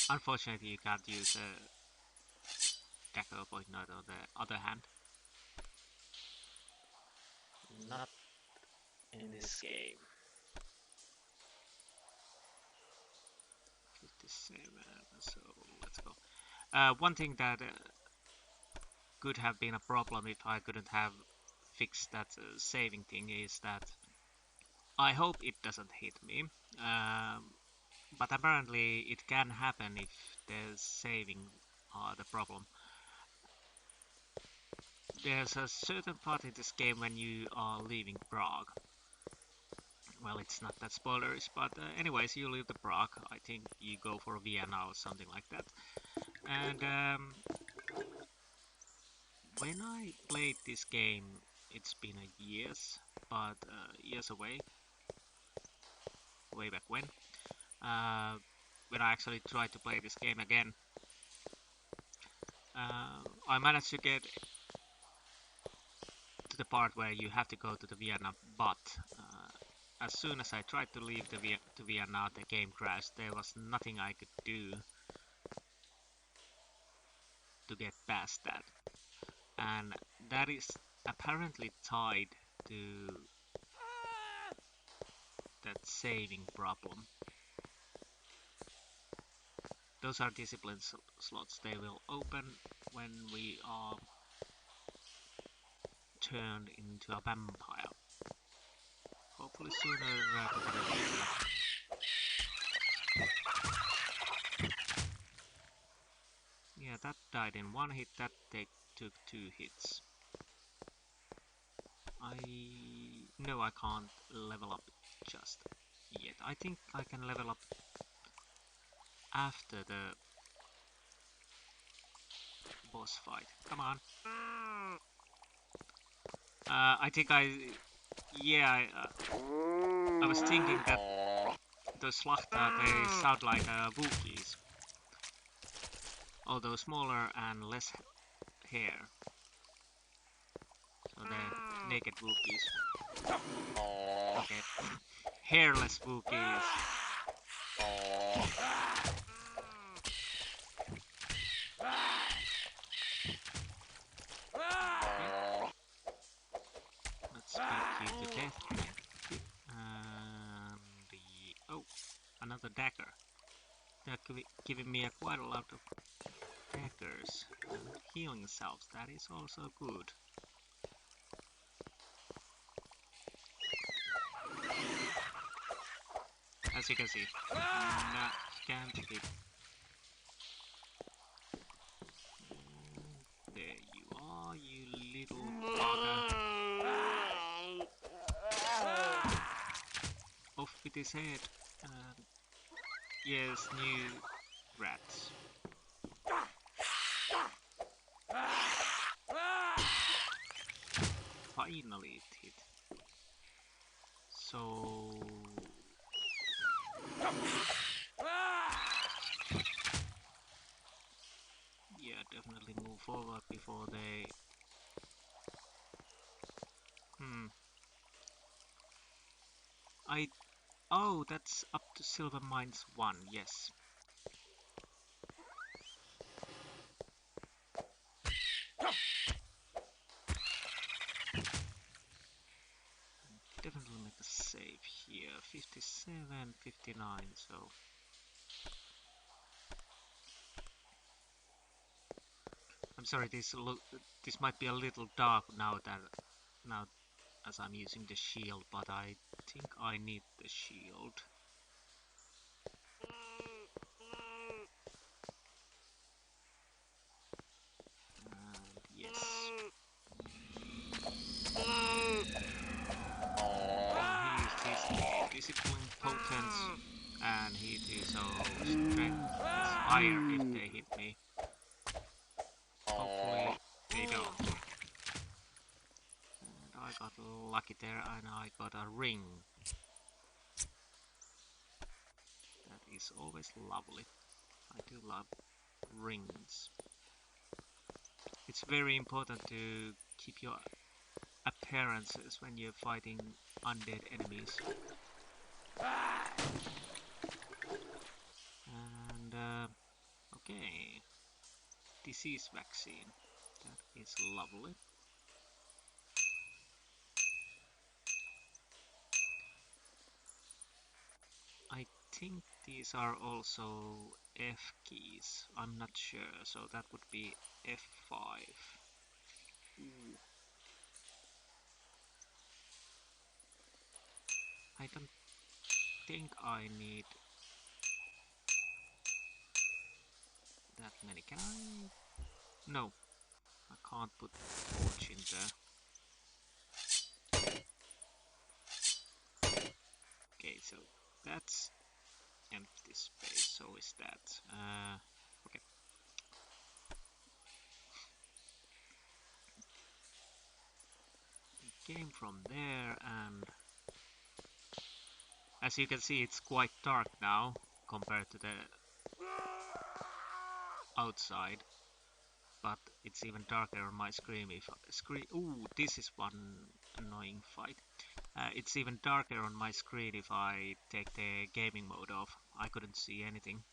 Speaker 1: Unfortunately, you can't use a dagger point on the other hand. Not in this game. 57, so let's go. One thing that could have been a problem if I couldn't have fixed that saving thing is that I hope it doesn't hit me, but apparently it can happen if the saving are the problem. There's a certain part in this game when you are leaving Prague. Well, it's not that spoilerish, but anyways, you leave the Prague. I think you go for Vienna or something like that. And when I played this game, it's been a years, but years away, way back when I actually tried to play this game again, I managed to get to the part where you have to go to the Vienna, but as soon as I tried to leave to Vienna, the game crashed. There was nothing I could do to get past that, and that is apparently tied to that saving problem. Those are discipline slots. They will open when we are turned into a vampire. Hopefully sooner rather than later. Yeah, that died in one hit. That took 2 hits. I know I can't level up just yet. I think I can level up after the boss fight. Come on. I think yeah, I was thinking that the Slachta, they sound like Wookiees. Although smaller and less hair. So they're naked Wookiees. Okay. Hairless Wookiees. Let's beat you to death. And oh, another dagger. They're giving me quite a lot of daggers and healing salves. That is also good. As you can see, can't hit. There you little bugger. Off with his head. Yes, new rats. Finally it hit. So... yeah, definitely move forward before they... Oh, that's up to Silver Mines 1, yes. Definitely make a save here. 57, 59, so... I'm sorry, this might be a little dark now as I'm using the shield, but I think I need the shield. And yes. He's discipline potent, and his strength is higher if they hit me. Hopefully they don't. And I got lucky there, and I got a ring. That is always lovely. I do love rings. It's very important to keep your appearances when you're fighting undead enemies. And okay, disease vaccine. That is lovely. I think these are also F keys. I'm not sure, so that would be F5. Ooh. I don't think I need that many. Can I? No, I can't put torch in there. Okay, so that's empty space. So is that. Okay. It came from there, and as you can see, it's quite dark now compared to the outside. But it's even darker on my screen if ooh, this is one annoying fight. It's even darker on my screen if I take the gaming mode off. I couldn't see anything.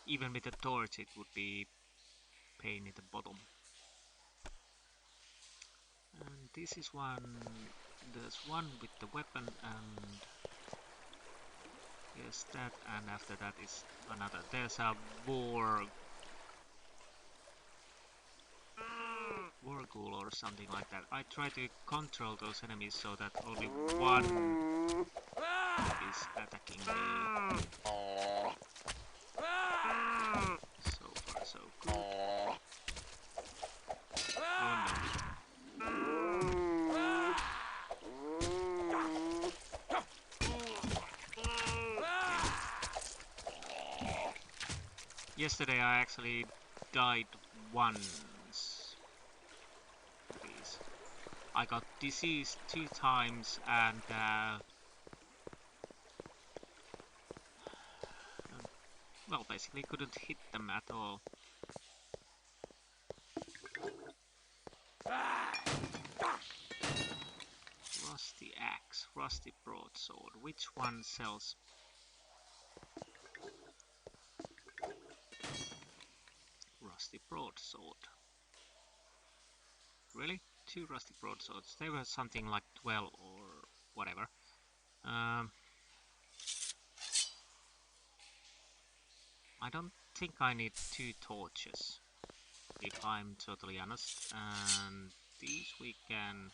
Speaker 1: Even with the torch it would be pain in the bottom. And this is one, there's one with the weapon, and yes, that, and after that is another. There's a Warghoul or something like that. I try to control those enemies so that only one is attacking me. So far so good. Oh no. Yesterday I actually died once. I got diseased 2 times and well, basically couldn't hit them at all. Rusty axe, rusty broadsword. Which one sells? Rusty broadsword. Really? 2 rusty broadswords. They were something like 12 or whatever. I don't think I need 2 torches, if I'm totally honest. And these we can...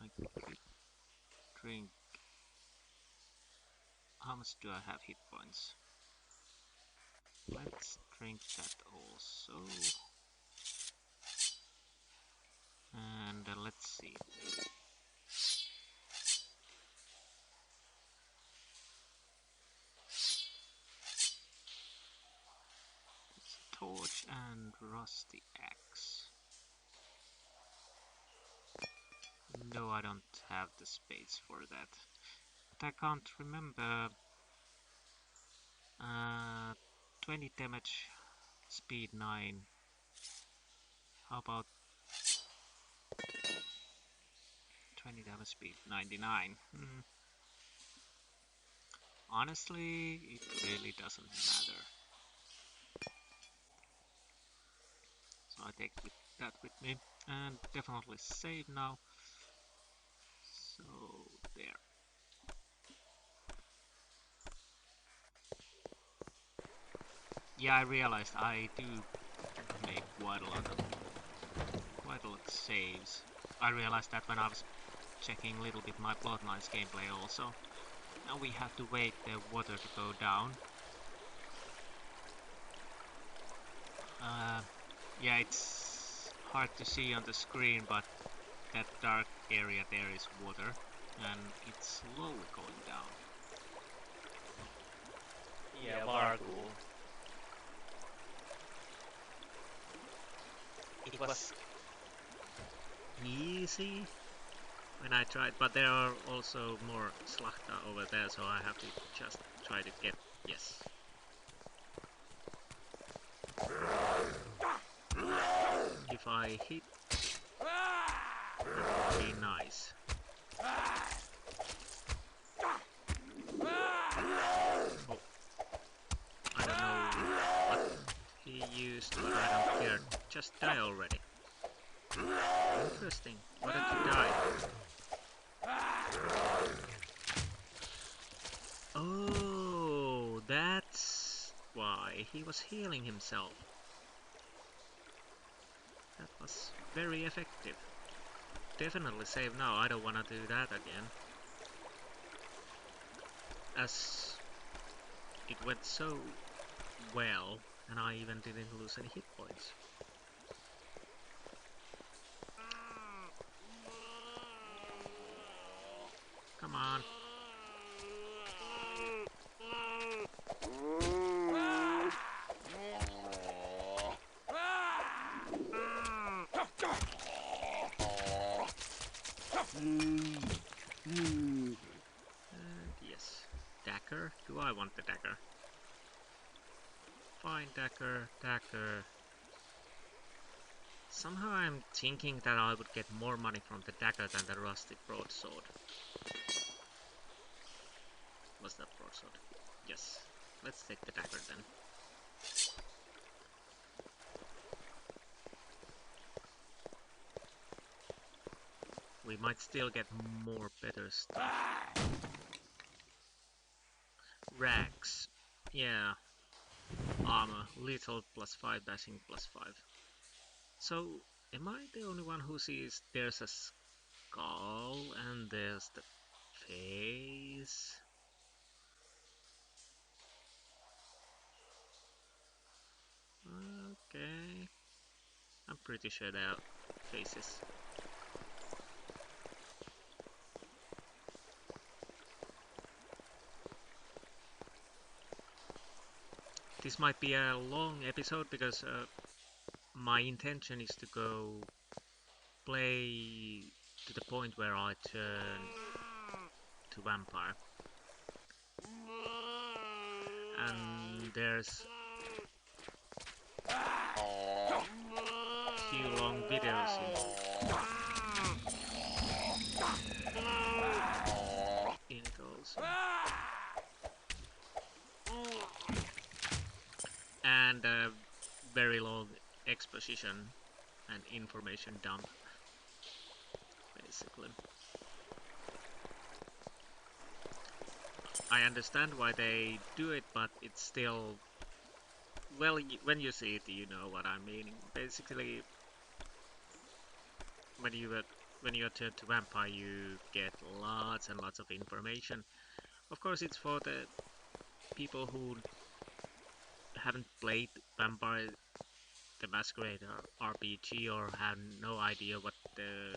Speaker 1: I could drink... How much do I have hit points? drink that also. And let's see. Torch and rusty axe. No, I don't have the space for that. But I can't remember. 20 damage, speed 9. How about 20 damage, speed 99? Honestly, it really doesn't matter. So I take that with me and definitely save now. So there. Yeah, I realized I do make quite a lot of saves. I realized that when I was checking a little bit my Bloodlines gameplay also. Now we have to wait the water to go down. Yeah, it's hard to see on the screen, but that dark area there is water, and it's slowly going down.
Speaker 13: Yeah, Vargul. It was
Speaker 1: easy when I tried, but there are also more Slachta over there, so I have to just try to get, yes. If I hit, that would be nice. Oh, I don't know what he used, but I don't care. Just die already. Interesting. Why did you die? Oh, that's why he was healing himself. That was very effective. Definitely save now. I don't want to do that again. As it went so well, and I even didn't lose any hit points. Come on. And yes, dagger. Do I want the dagger? Fine, dagger, dagger. Somehow I'm thinking that I would get more money from the dagger than the rusty broadsword. Was that broadsword? Yes. Let's take the dagger then. We might still get more better stuff. Rags. Yeah. Armor. Lethal +5, dashing +5. So, am I the only one who sees there's a skull and there's the face? Okay. I'm pretty sure they are faces. This might be a long episode because my intention is to go play to the point where I turn to vampire. And there's few long videos in it also. And a very long exposition and information dump, basically. I understand why they do it, but it's still... Well, when you see it, you know what I mean. Basically, when you turn to vampire, you get lots and lots of information. Of course, it's for the people who haven't played Vampire the Masquerade RPG or have no idea what the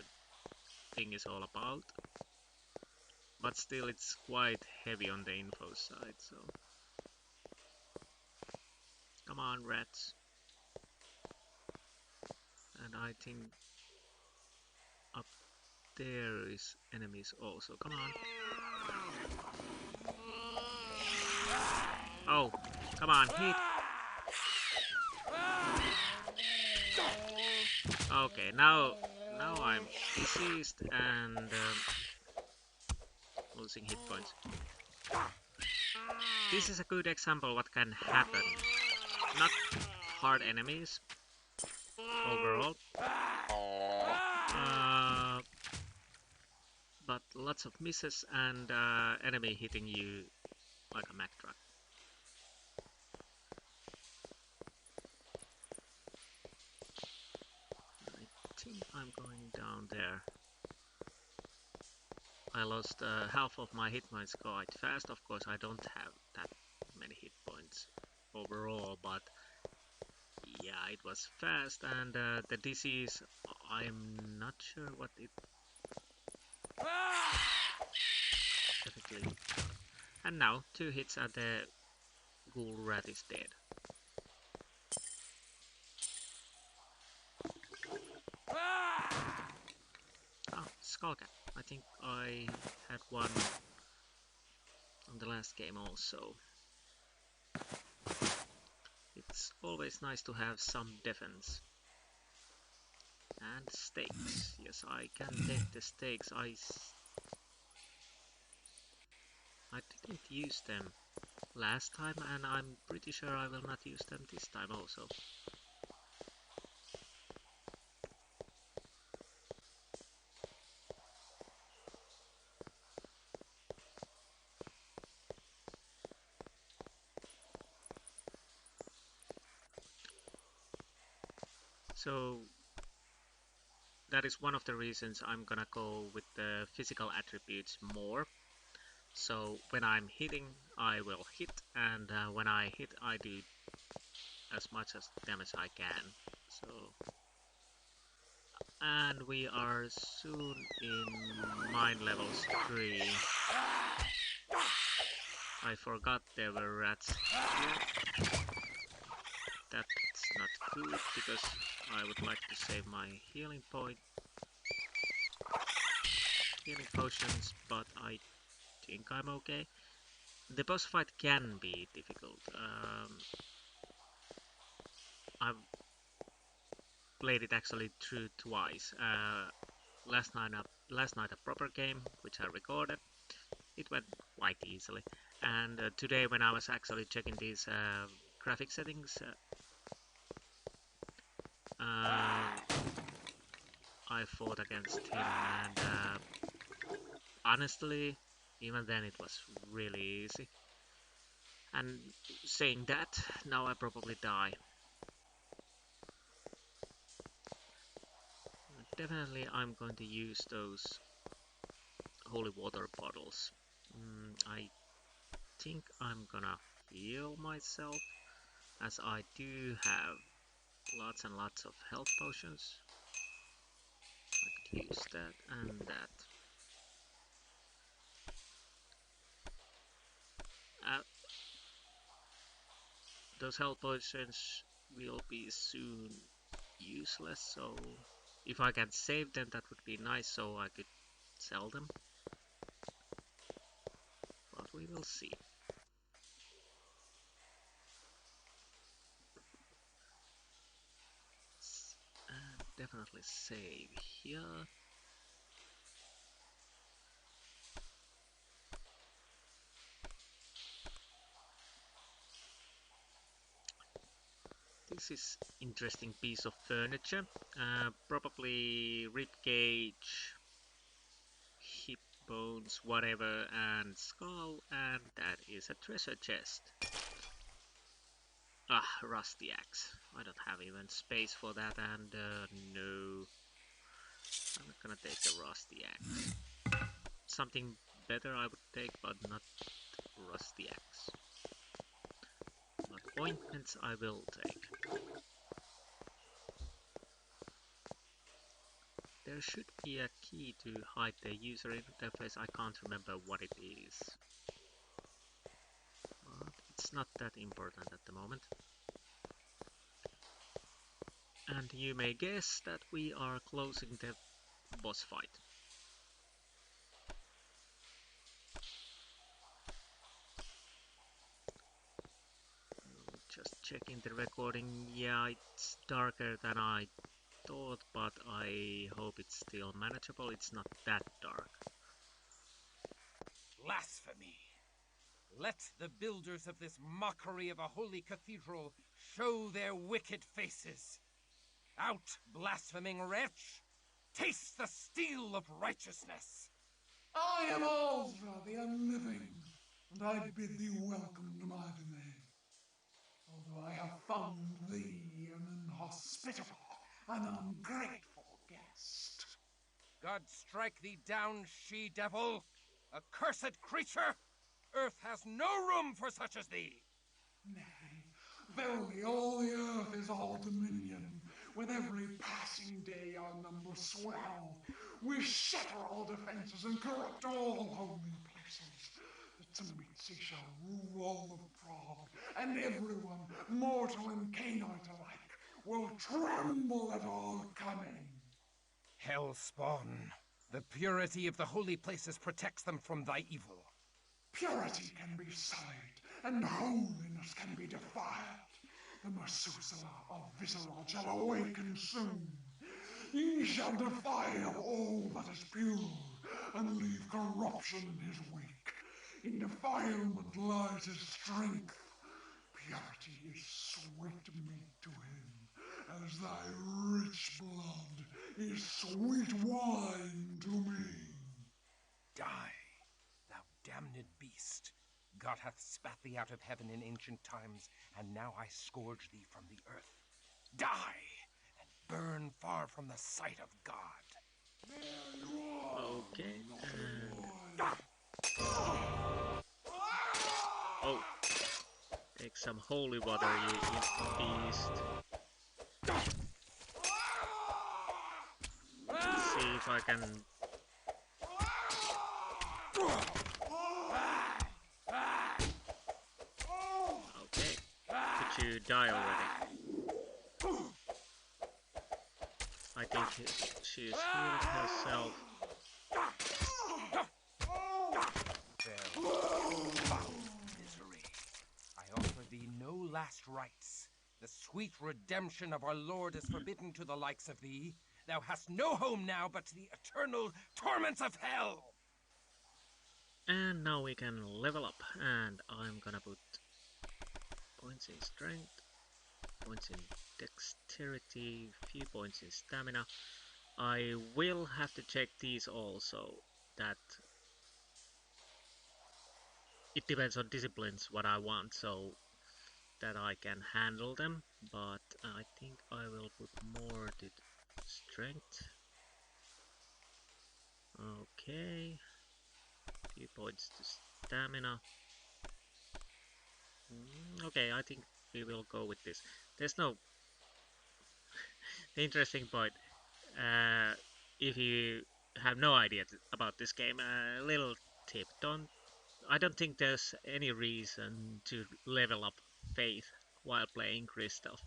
Speaker 1: thing is all about. But still, it's quite heavy on the info side, so... Come on, rats. And I think up there is enemies also. Come on. Oh, come on, hit. Okay, now I'm diseased and losing hit points. This is a good example what can happen. Not hard enemies overall, but lots of misses and enemy hitting you like a Mack truck. I think I'm going down there. I lost half of my hit points quite fast. Of course, I don't have that many hit points overall, but yeah, it was fast. And the disease, I'm not sure what it definitely. And now 2 hits and the ghoul rat is dead. Oh, Skullcat. I think I had one on the last game also. It's always nice to have some defense. And stakes. Yes, I can take the stakes. I didn't use them last time, and I'm pretty sure I will not use them this time also. So that is one of the reasons I'm gonna go with the physical attributes more. So when I'm hitting, I will hit, and when I hit, I do as much as damage I can. So, and we are soon in mine levels 3. I forgot there were rats here. That's not good because I would like to save my healing potions, but I think I'm okay. The boss fight can be difficult. I've played it actually through twice. Last night a proper game, which I recorded. It went quite easily. And today, when I was actually checking these graphic settings, I fought against him, and honestly, even then it was really easy. And saying that, now I probably die. Definitely I'm going to use those holy water bottles. I think I'm gonna heal myself, as I do have lots and lots of health potions. I could use that and that. Those health potions will be soon useless, so if I can save them, that would be nice, so I could sell them. But we will see. And definitely save here. This is interesting piece of furniture. Probably ribcage, hip bones, whatever, and skull, and that is a treasure chest. Ah, rusty axe. I don't have even space for that, and no, I'm not gonna take the rusty axe. Something better I would take, but not rusty axe. But Ointments I will take. There should be a key to hide the user interface. I can't remember what it is. But it's not that important at the moment. And you may guess that we are closing the boss fight. Just checking the recording. Yeah, it's darker than I thought, but I hope it's still manageable. It's not that dark.
Speaker 14: Blasphemy! Let the builders of this mockery of a holy cathedral show their wicked faces. Out, blaspheming wretch! Taste the steel of righteousness!
Speaker 15: I am Alzra the Unliving, and I bid thee welcome to my domain. Although I have found thee an inhospitable and ungrateful guest.
Speaker 14: God strike thee down, she-devil! Accursed creature! Earth has no room for such as thee!
Speaker 15: Nay, verily all the earth is our dominion. With every passing day our numbers swell. We shatter all defenses and corrupt all holy places. The Tzimisce shall rule all of Prague, and everyone, mortal and Canaanite alike, will tremble at our coming.
Speaker 14: Hellspawn, the purity of the holy places protects them from thy evil.
Speaker 15: Purity can be sullied, and holiness can be defiled. The Methuselah of Visceral shall awaken soon. He shall defile all that is pure, and leave corruption in his wake. In defilement lies his strength. Purity is sweet meat to him, as thy rich blood is sweet wine to me.
Speaker 14: Die, thou damned beast. God hath spat thee out of heaven in ancient times, and now I scourge thee from the earth. Die, and burn far from the sight of God.
Speaker 1: Okay. Oh. Take some holy water, you beast. Let's see if I can... Okay. Could you die already? I think she is healed herself.
Speaker 14: Foul misery. I offer thee no last rites. The sweet redemption of our Lord is forbidden to the likes of thee. Thou hast no home now but the eternal torments of hell.
Speaker 1: And now we can level up, and I'm gonna put points in strength, points in dexterity, few points in stamina. I will have to check these also, that it depends on disciplines what I want, so that I can handle them, but I think I will put more to strength. Okay, few points to stamina. Okay, I think we will go with this. There's no... The interesting point, if you have no idea about this game, a little tip, I don't think there's any reason to level up faith while playing Christof.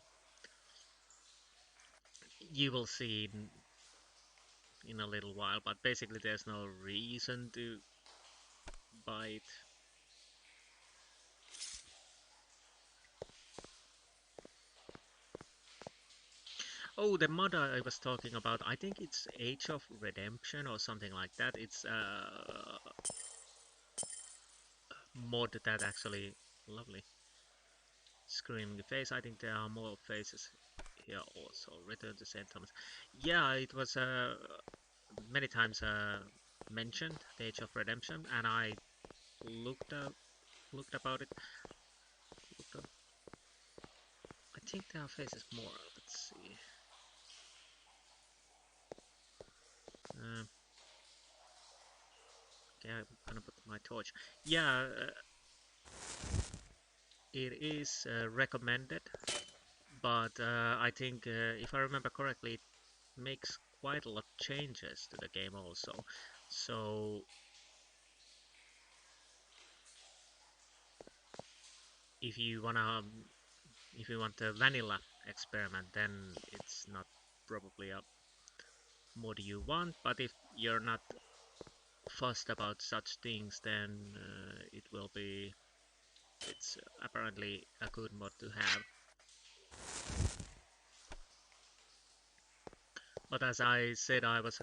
Speaker 1: You will see in a little while, but basically there's no reason to buy it. Oh, the mod I was talking about, I think it's Age of Redemption or something like that. It's a mod that actually... Lovely. Screaming face. I think there are more faces here also. Return to St. Thomas. Yeah, it was many times mentioned, the Age of Redemption, and I looked about it. I think there are faces more. Let's see. Okay, I'm gonna put my torch. Yeah, it is recommended, but I think if I remember correctly, it makes quite a lot of changes to the game also. So if you want a vanilla experiment, then it's not probably a mod you want. But if you're not fussed about such things, then it's apparently a good mod to have. But as I said, I was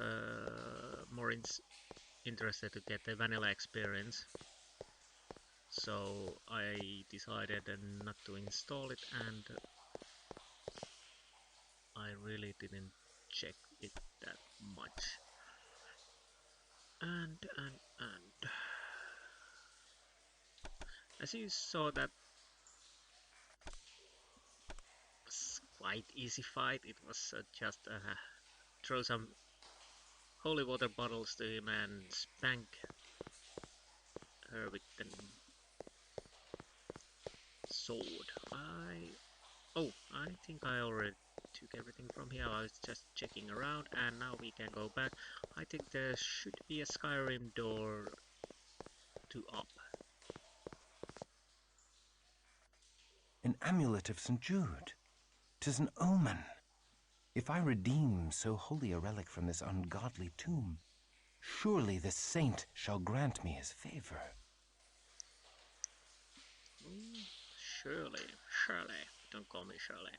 Speaker 1: more interested to get the vanilla experience, so I decided not to install it, and I really didn't check it that much. And as you saw, that was quite easy fight. It was just throw some holy water bottles to him and spank her with the sword. I think I already took everything from here. I was just checking around, and now we can go back. I think there should be a Skyrim door to up.
Speaker 2: An amulet of St. Jude. 'Tis an omen. If I redeem so holy a relic from this ungodly tomb, surely the saint shall grant me his favor.
Speaker 1: Shirley. Don't call me Shirley.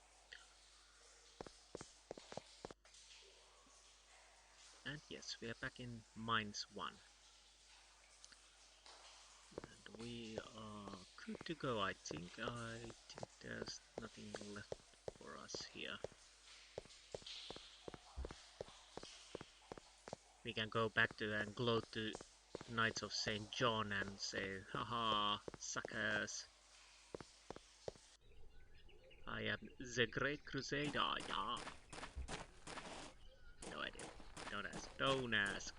Speaker 1: And yes, we are back in Mines 1. And we are good to go, I think. I think there's nothing left for us here. We can go back to and gloat to Knights of St. John and say, haha, suckers. I am the great crusader, yeah. No idea. Don't ask.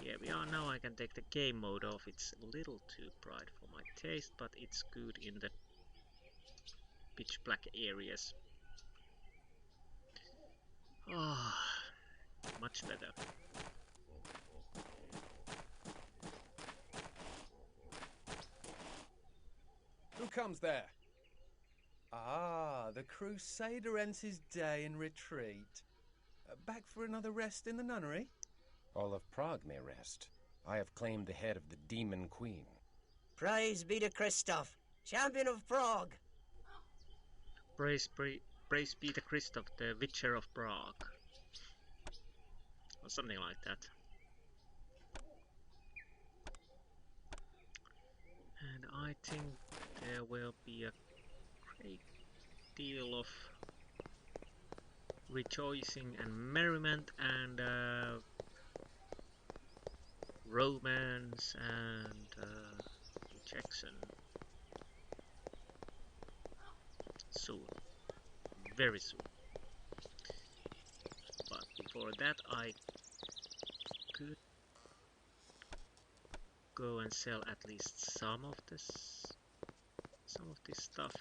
Speaker 1: Here we are now. I can take the game mode off. It's a little too bright for my taste, but it's good in the pitch black areas. Oh, much better.
Speaker 11: Who comes there? Ah, the crusader ends his day in retreat. Back for another rest in the nunnery?
Speaker 14: All of Prague may rest. I have claimed the head of the demon queen.
Speaker 12: Praise be to Christof, champion of Prague.
Speaker 1: Praise be to Christof, the Witcher of Prague. Or something like that. And I think there will be a great deal of rejoicing and merriment and romance and rejection soon, very soon. But before that, I could go and sell at least some of this stuff,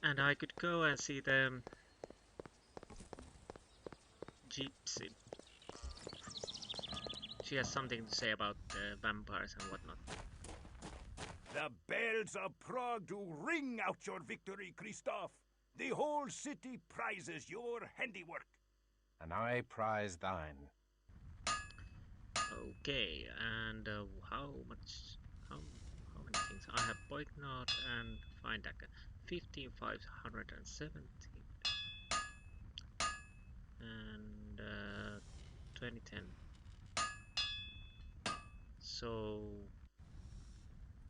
Speaker 1: and I could go and see the gypsy. She has something to say about vampires and whatnot.
Speaker 8: The bells of Prague do ring out your victory, Christof. The whole city prizes your handiwork.
Speaker 14: And I prize thine.
Speaker 1: Okay, and how many things? I have Poignard and Fine Dagger. 15,517 and 2010. So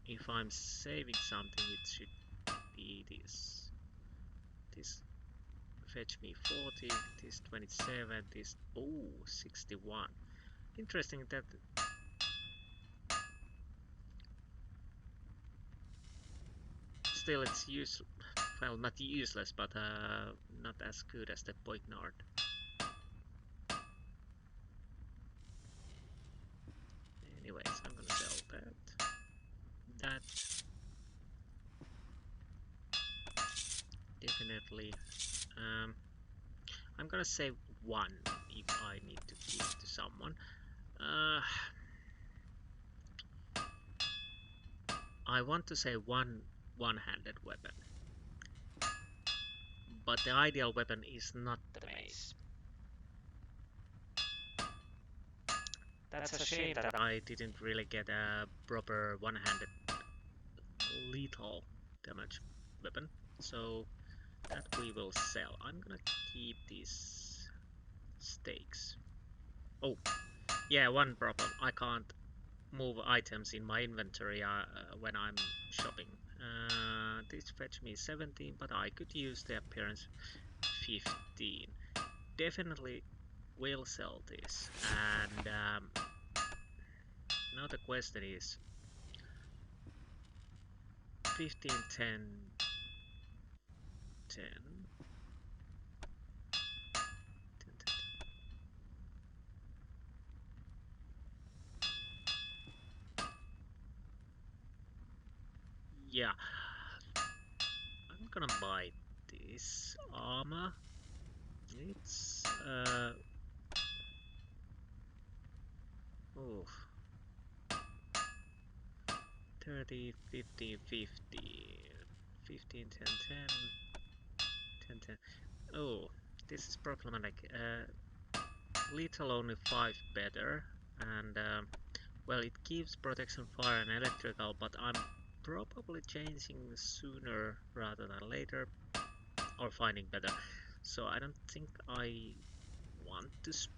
Speaker 1: if I'm saving something, it should be this. This fetch me 40, this 27, this 61. Interesting that still it's well, not useless, but not as good as the Poignard. exactly. I'm gonna say one if I need to give to someone. I want to say one-handed weapon, but the ideal weapon is not the mace. That's a shame that I didn't really get a proper one-handed lethal damage weapon, so that we will sell. I'm gonna keep these stakes. Oh, yeah, one problem. I can't move items in my inventory when I'm shopping. This fetch me 17, but I could use the appearance 15. Definitely will sell this. And now the question is 15, 10, 10. 10, 10. Yeah, I'm gonna buy this armor. It's oh, 30, 15, 15, 15, 10, 10, 10, 10. Oh, this is problematic. Lethal only 5 better, and well, it gives protection fire and electrical, but I'm probably changing sooner rather than later, or finding better. So I don't think I want to spend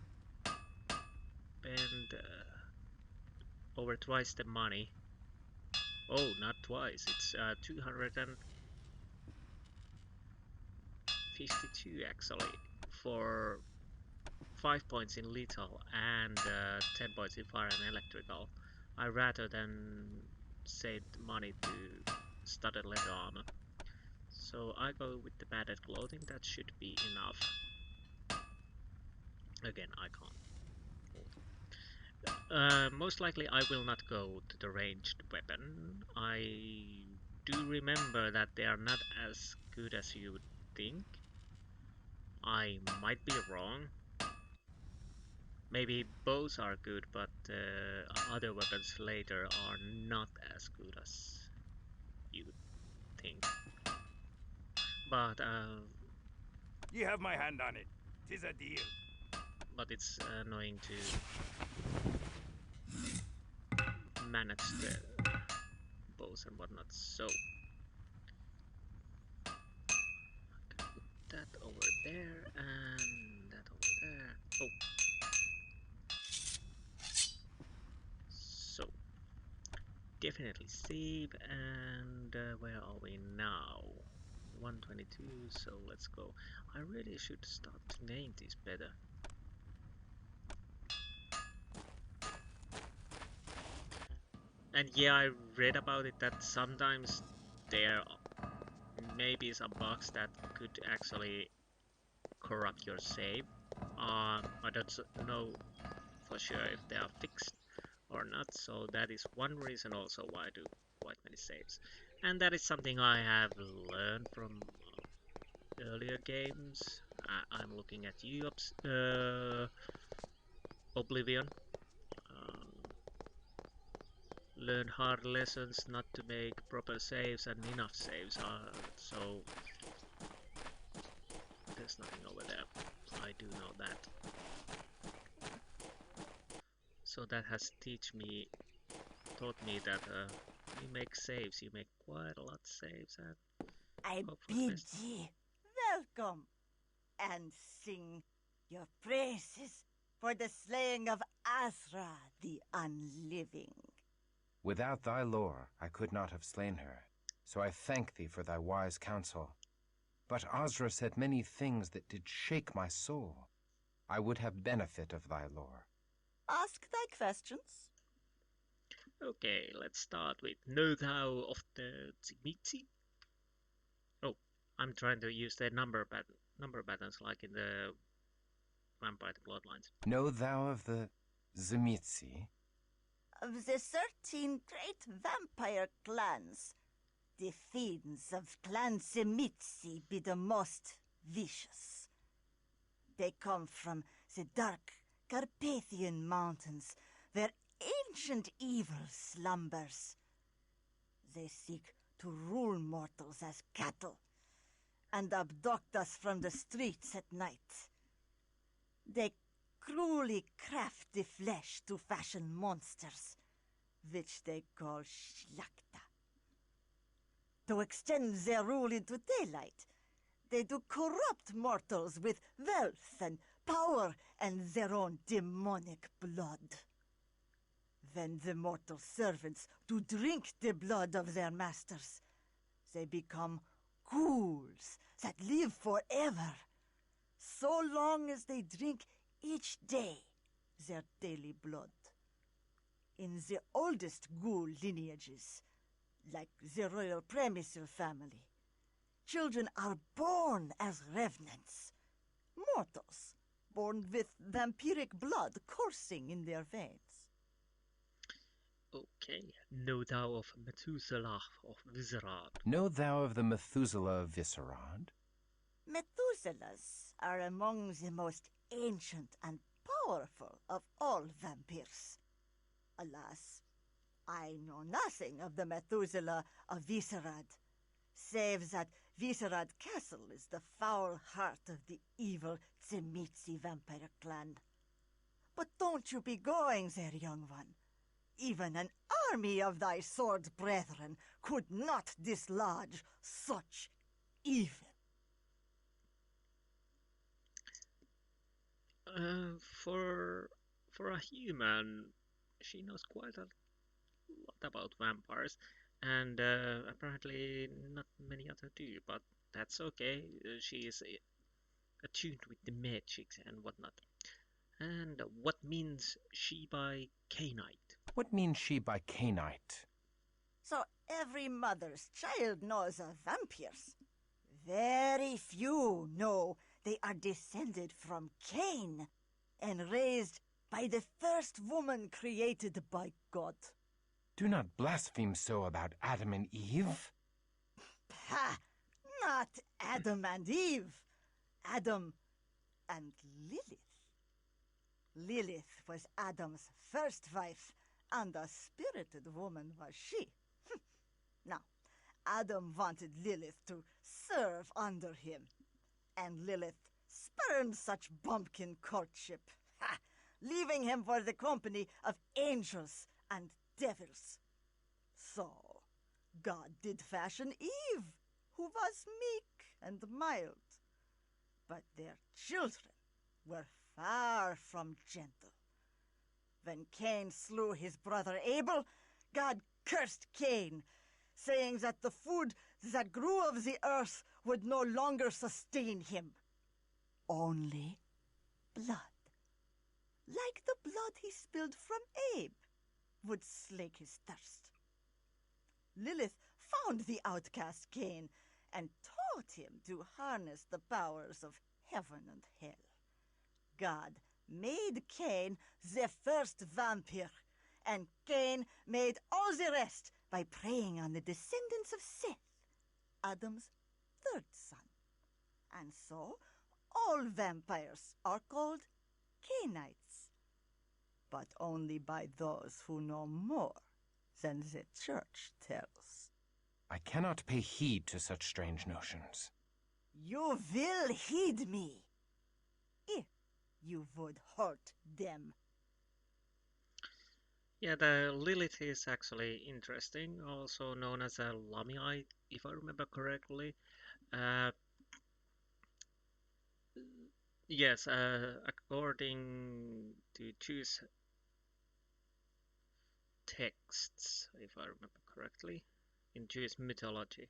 Speaker 1: over twice the money. Oh, not twice. It's 252 actually for 5 points in lethal and 10 points in fire and electrical. I rather than save money to studded leather armor. So I go with the padded clothing, that should be enough. Again, I can't hold. Most likely I will not go to the ranged weapon. I do remember that they are not as good as you would think. I might be wrong. Maybe bows are good, but other weapons later are not as good as you would think. But
Speaker 8: you have my hand on it. 'Tis a deal.
Speaker 1: But it's annoying to manage the bows and whatnot. So put that over there and that over there. Oh. So definitely save, and where are we now? 122, so let's go. I really should start to name these better. And yeah, I read about it that sometimes there may be some bugs that could actually corrupt your save. I don't know for sure if they are fixed or not, so that is one reason also why I do quite many saves. And that is something I have learned from earlier games. I'm looking at you, Oblivion. Learn hard lessons not to make proper saves and enough saves, so there's nothing over there. I do know that. So that has taught me that you make saves, you make quite a lot of saves, and
Speaker 9: I bid ye welcome and sing your praises for the slaying of Azra the Unliving.
Speaker 2: Without thy lore, I could not have slain her, so I thank thee for thy wise counsel. But Azra said many things that did shake my soul. I would have benefit of thy lore.
Speaker 9: Ask thy questions.
Speaker 1: Okay, let's start with Know Thou of the Tzimiti. Oh, I'm trying to use the number patterns like in the Vampire Bloodlines.
Speaker 2: Know thou of the Tzimitzi?
Speaker 9: Of the 13 great vampire clans, The fiends of Clan Semitsi be the most vicious. They come from the dark Carpathian mountains, where ancient evil slumbers. They seek to rule mortals as cattle, and abduct us from the streets at night. They cruelly craft the flesh to fashion monsters, which they call Shlakta. To extend their rule into daylight, they do corrupt mortals with wealth and power and their own demonic blood. When the mortal servants do drink the blood of their masters, they become ghouls that live forever, so long as they drink each day their daily blood. In the oldest ghoul lineages, like the royal Premisil family, children are born as revenants, mortals born with vampiric blood coursing in their veins.
Speaker 13: Okay. Know thou of Methuselah of Vizarad?
Speaker 2: Know thou of the Methuselah of Viscerad?
Speaker 9: Methuselahs are among the most ancient and powerful of all vampires. Alas, I know nothing of the Methuselah of Viscerad, save that Viscerad Castle is the foul heart of the evil Tzimitzi vampire clan. But don't you be going there, young one. Even an army of thy sword brethren could not dislodge such evil.
Speaker 13: For a human, she knows quite a lot about vampires, and apparently not many others do, but that's okay. She is attuned with the magics and whatnot. And what means she by Cainite?
Speaker 2: What means she by Cainite?
Speaker 9: So every mother's child knows of vampires. Very few know they are descended from Cain and raised by the first woman created by God.
Speaker 2: Do not blaspheme so about Adam and Eve.
Speaker 9: Ha! Not Adam and Eve. Adam and Lilith. Lilith was Adam's first wife, and a spirited woman was she. Now, Adam wanted Lilith to serve under him, and Lilith spurned such bumpkin courtship, leaving him for the company of angels and devils. So, God did fashion Eve, who was meek and mild, but their children were far from gentle. When Cain slew his brother Abel, God cursed Cain, saying that the food that grew of the earth would no longer sustain him. Only blood, like the blood he spilled from Abe, would slake his thirst. Lilith found the outcast Cain and taught him to harness the powers of heaven and hell. God made Cain the first vampire, and Cain made all the rest by preying on the descendants of Seth, Adam's third son. And so, all vampires are called Cainites, but only by those who know more than the church tells.
Speaker 2: I cannot pay heed to such strange notions.
Speaker 9: You will heed me, if you would hurt them.
Speaker 13: Yeah, the Lilith is actually interesting, also known as a Lamite, if I remember correctly. Yes, according to Jewish texts, if I remember correctly, in Jewish mythology,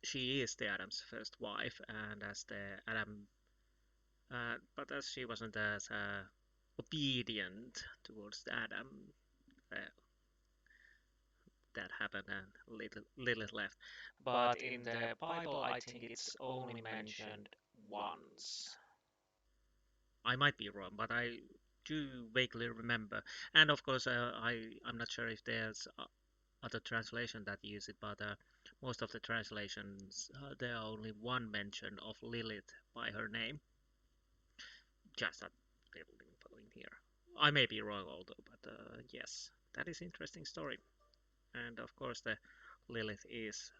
Speaker 13: she is the Adam's first wife, and as the Adam, but as she wasn't as obedient towards the Adam, that happened and Lilith left.
Speaker 1: But in the Bible, I think it's only mentioned once.
Speaker 13: I might be wrong, but I do vaguely remember. And of course, I'm not sure if there's other translation that use it, but most of the translations there are only one mention of Lilith by her name. Just a little info in here. I may be wrong, although, but yes, that is interesting story. And of course, the Lilith is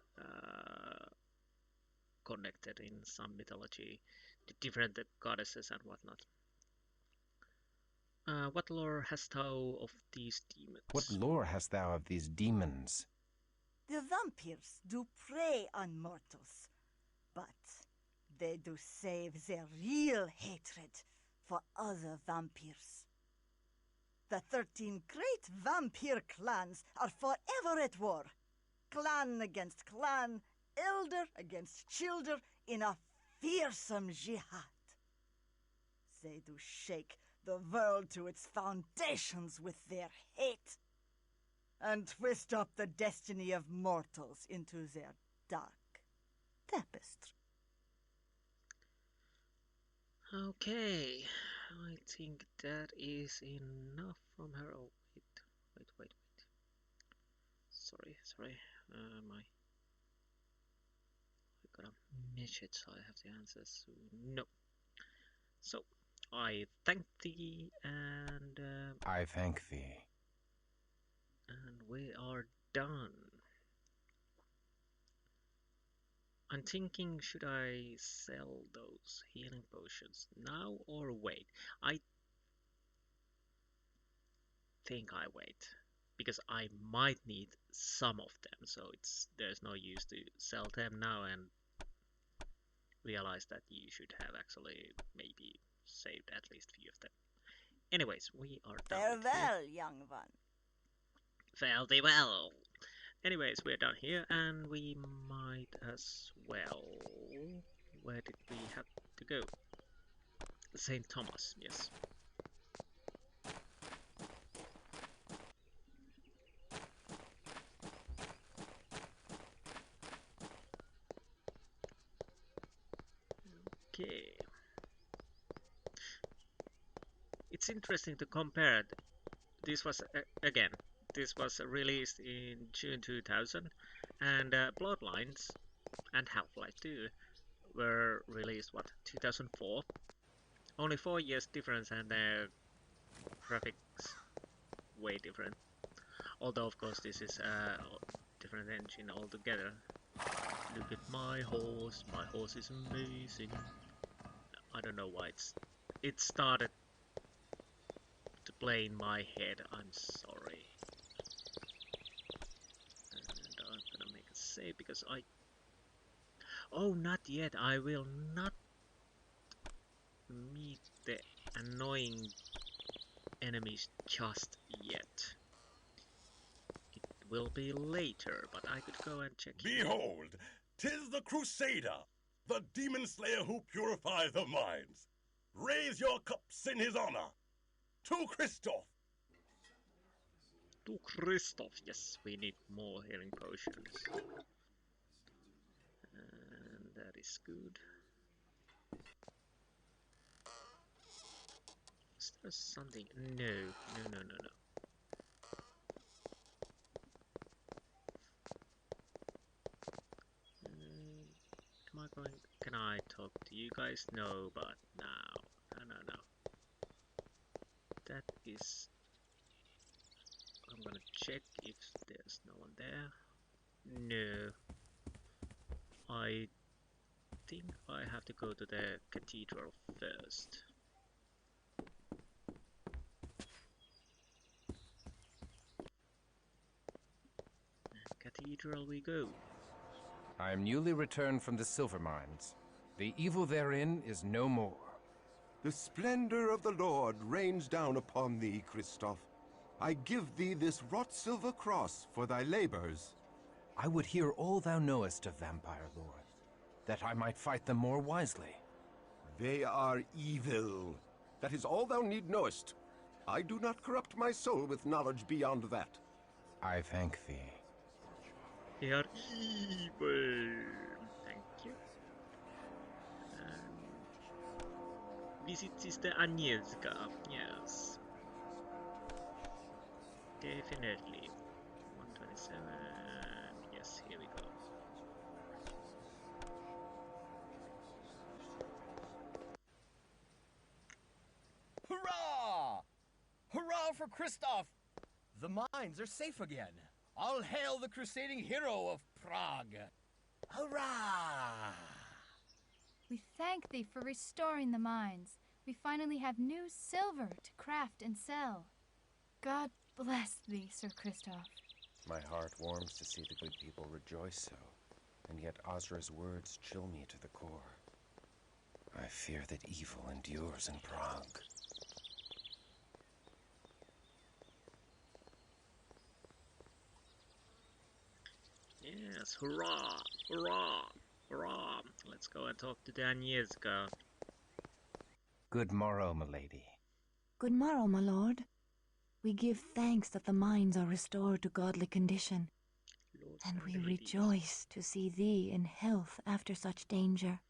Speaker 13: connected in some mythology to different goddesses and whatnot. What lore hast thou of these demons?
Speaker 2: What lore hast thou of these demons?
Speaker 9: The vampires do prey on mortals, but they do save their real hatred for other vampires. The 13 great vampire clans are forever at war. Clan against clan, elder against childer in a fearsome jihad. They do shake the world to its foundations with their hate and twist up the destiny of mortals into their dark tapestry.
Speaker 13: Okay, I think that is enough from her. Oh, wait. Sorry. I got a message, so I have the answers soon. No. So, I thank thee, and
Speaker 2: I thank thee.
Speaker 13: And we are done. I'm thinking, should I sell those healing potions now or wait? I think I wait, because I might need some of them, so there's no use to sell them now and realize that you should have actually maybe saved at least few of them. Anyways, we are done.
Speaker 9: Farewell, young one.
Speaker 13: Fare thee well. Anyways, we're done here, and we might as well... Where did we have to go? St. Thomas, yes. Okay. It's interesting to compare. This was, again, this was released in June 2000, and Bloodlines and Half-Life 2 were released, 2004? Only 4 years difference, and their graphics way different. Although, of course, this is a different engine altogether. Look at my horse is amazing. I don't know why it started to play in my head, I'm sorry. And I'm gonna make a save because oh, not yet, I will not meet the annoying enemies just yet. It will be later, but I could go and check.
Speaker 7: Behold, 'tis the crusader, the demon slayer who purifies the minds. Raise your cups in his honor. To Christof!
Speaker 13: To Christof, yes, we need more healing potions. And that is good. Is there something? No. Am I going? Can I talk to you guys? No, but now. No. That is. I'm gonna check if there's no one there. No. I think I have to go to the cathedral first. Cathedral we go.
Speaker 2: I am newly returned from the silver mines. The evil therein is no more.
Speaker 4: The splendor of the Lord rains down upon thee, Christof. I give thee this wrought silver cross for thy labors.
Speaker 2: I would hear all thou knowest of vampire lore, that I might fight them more wisely.
Speaker 4: They are evil. That is all thou need knowest. I do not corrupt my soul with knowledge beyond that.
Speaker 2: I thank thee.
Speaker 13: They are evil. Thank you. Visit Sister Agnieszka. Yes. Definitely. 7. Yes, here we go.
Speaker 16: Hurrah! Hurrah for Christof! The mines are safe again. All hail the crusading hero of Prague. Hurrah!
Speaker 17: We thank thee for restoring the mines. We finally have new silver to craft and sell. God bless thee, Sir Christof.
Speaker 2: My heart warms to see the good people rejoice so, and yet Ozra's words chill me to the core. I fear that evil endures in Prague.
Speaker 13: Yes, hurrah! Hurrah! Hurrah! Let's go and talk to Agnieszka.
Speaker 2: Good morrow, milady.
Speaker 3: Good morrow, my lord. We give thanks that the mines are restored to godly condition, and we rejoice to see thee in health after such danger.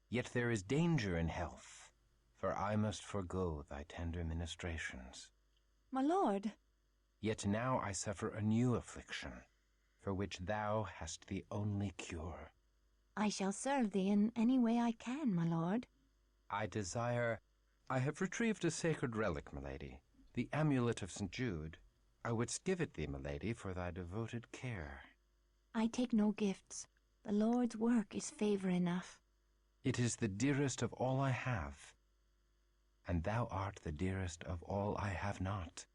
Speaker 2: Yet there is danger in health, for I must forego thy tender ministrations.
Speaker 3: My lord.
Speaker 2: Yet now I suffer a new affliction, for which thou hast the only cure.
Speaker 3: I shall serve thee in any way I can, my lord.
Speaker 2: I have retrieved a sacred relic, milady, the amulet of St. Jude. I wouldst give it thee, milady, for thy devoted care.
Speaker 3: I take no gifts. The Lord's work is favor enough.
Speaker 2: It is the dearest of all I have, and thou art the dearest of all I have not.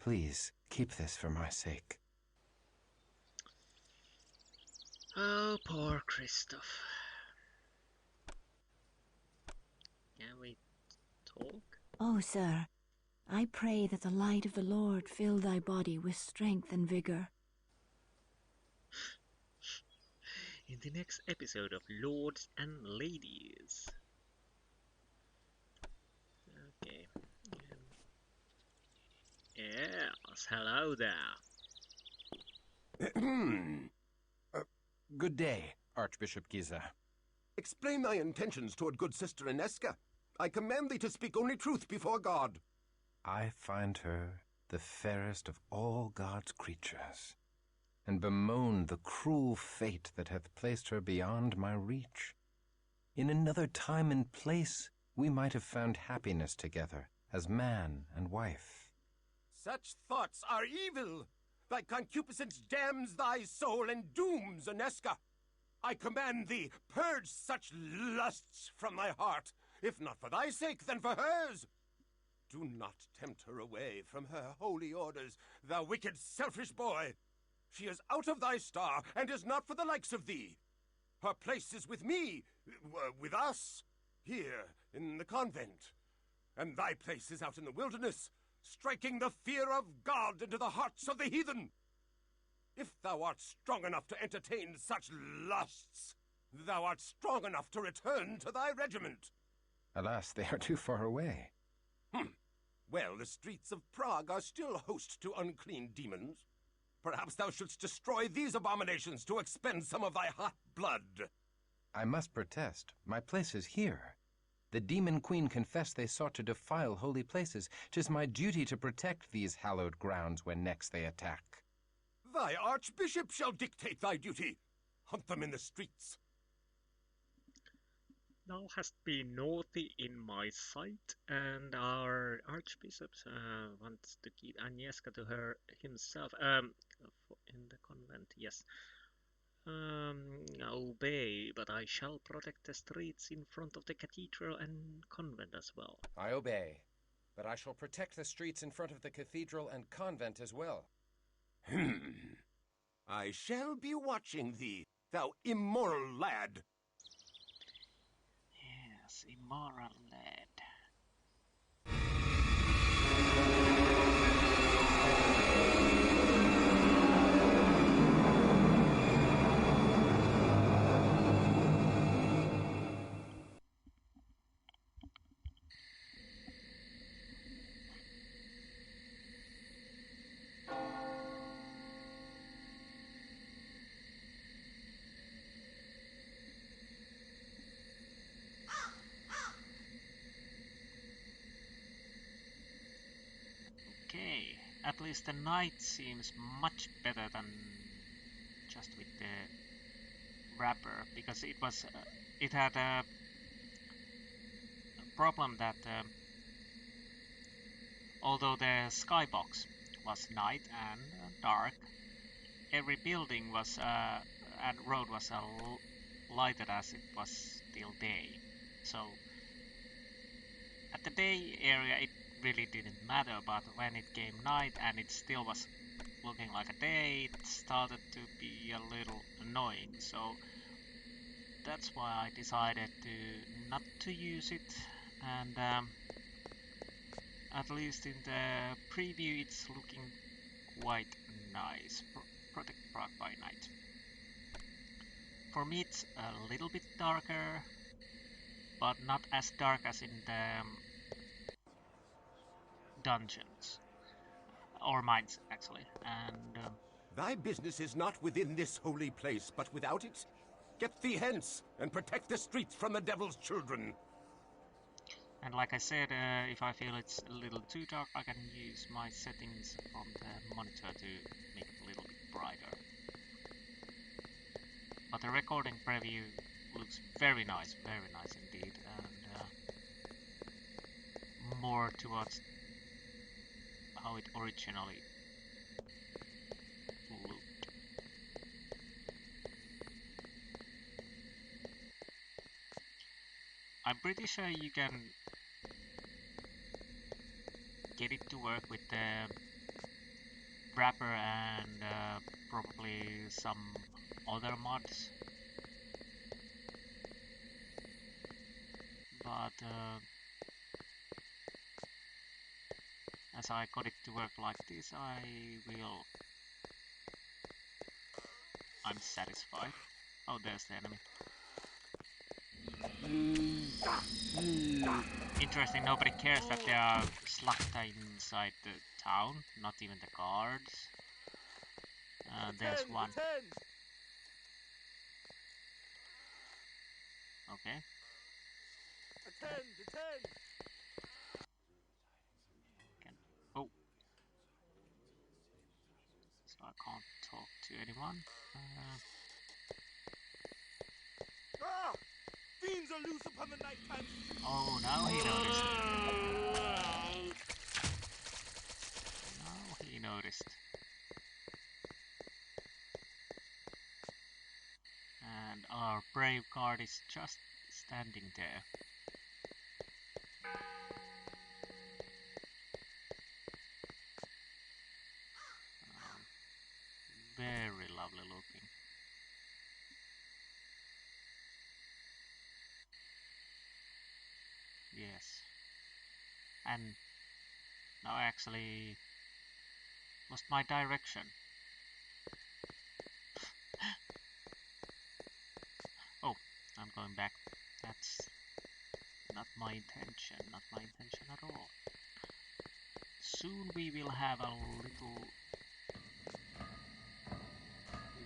Speaker 2: Please, keep this for my sake.
Speaker 13: Oh, poor Christof. Can we talk?
Speaker 3: Oh, sir, I pray that the light of the Lord fill thy body with strength and vigor.
Speaker 13: In the next episode of Lords and Ladies. Okay. Yes, hello there.
Speaker 2: Good day, Archbishop Giza.
Speaker 4: Explain thy intentions toward good sister Ineska. I command thee to speak only truth before God.
Speaker 2: I find her the fairest of all God's creatures, and bemoan the cruel fate that hath placed her beyond my reach. In another time and place, we might have found happiness together as man and wife.
Speaker 4: Such thoughts are evil. Thy concupiscence damns thy soul and dooms Ineska. I command thee, purge such lusts from thy heart, if not for thy sake, then for hers. Do not tempt her away from her holy orders, thou wicked, selfish boy. She is out of thy star, and is not for the likes of thee. Her place is with me, with us, here in the convent. And thy place is out in the wilderness, striking the fear of God into the hearts of the heathen. If thou art strong enough to entertain such lusts, thou art strong enough to return to thy regiment.
Speaker 2: Alas, they are too far away.
Speaker 4: Well, the streets of Prague are still host to unclean demons. Perhaps thou shouldst destroy these abominations to expend some of thy hot blood.
Speaker 2: I must protest. My place is here. The demon queen confessed they sought to defile holy places. 'Tis my duty to protect these hallowed grounds when next they attack.
Speaker 4: Thy archbishop shall dictate thy duty. Hunt them in the streets.
Speaker 13: Thou hast been naughty in my sight, and our archbishop wants to keep Agnieszka to himself. In the convent, yes. Obey, but I shall protect the streets in front of the cathedral and convent as well.
Speaker 14: I obey, but I shall protect the streets in front of the cathedral and convent as well.
Speaker 4: I shall be watching thee, thou immoral lad.
Speaker 13: Yes, immoral lad. at least the night seems much better than just with the wrapper, because it had a problem that although the skybox was night and dark, every building was and road was lighted as it was still day. So at the day area it really didn't matter, but when it came night and it still was looking like a day, it started to be a little annoying. So that's why I decided to not to use it, and at least in the preview it's looking quite nice. Protect Prague by night. For me it's a little bit darker, but not as dark as in the dungeons or mines actually. And
Speaker 4: thy business is not within this holy place, but without it. Get thee hence and protect the streets from the devil's children.
Speaker 13: And like I said, if I feel it's a little too dark, I can use my settings from the monitor to make it a little bit brighter. But the recording preview looks very nice indeed, and more towards how it originally looked. I'm pretty sure you can get it to work with the wrapper and probably some other mods, but as I got it to work like this, I'm satisfied. Oh, there's the enemy. Interesting, nobody cares that there are slugta inside the town, not even the guards. There's one. Okay.
Speaker 18: Attend!
Speaker 13: Oh. So I can't talk to anyone.
Speaker 18: Fiends are loose upon the nighttime.
Speaker 13: Oh, now he noticed. Now he noticed. And our brave guard is just standing there. Very lovely looking. Yes. And now I actually lost my direction. Oh, I'm going back. That's not my intention, at all. Soon we will have a little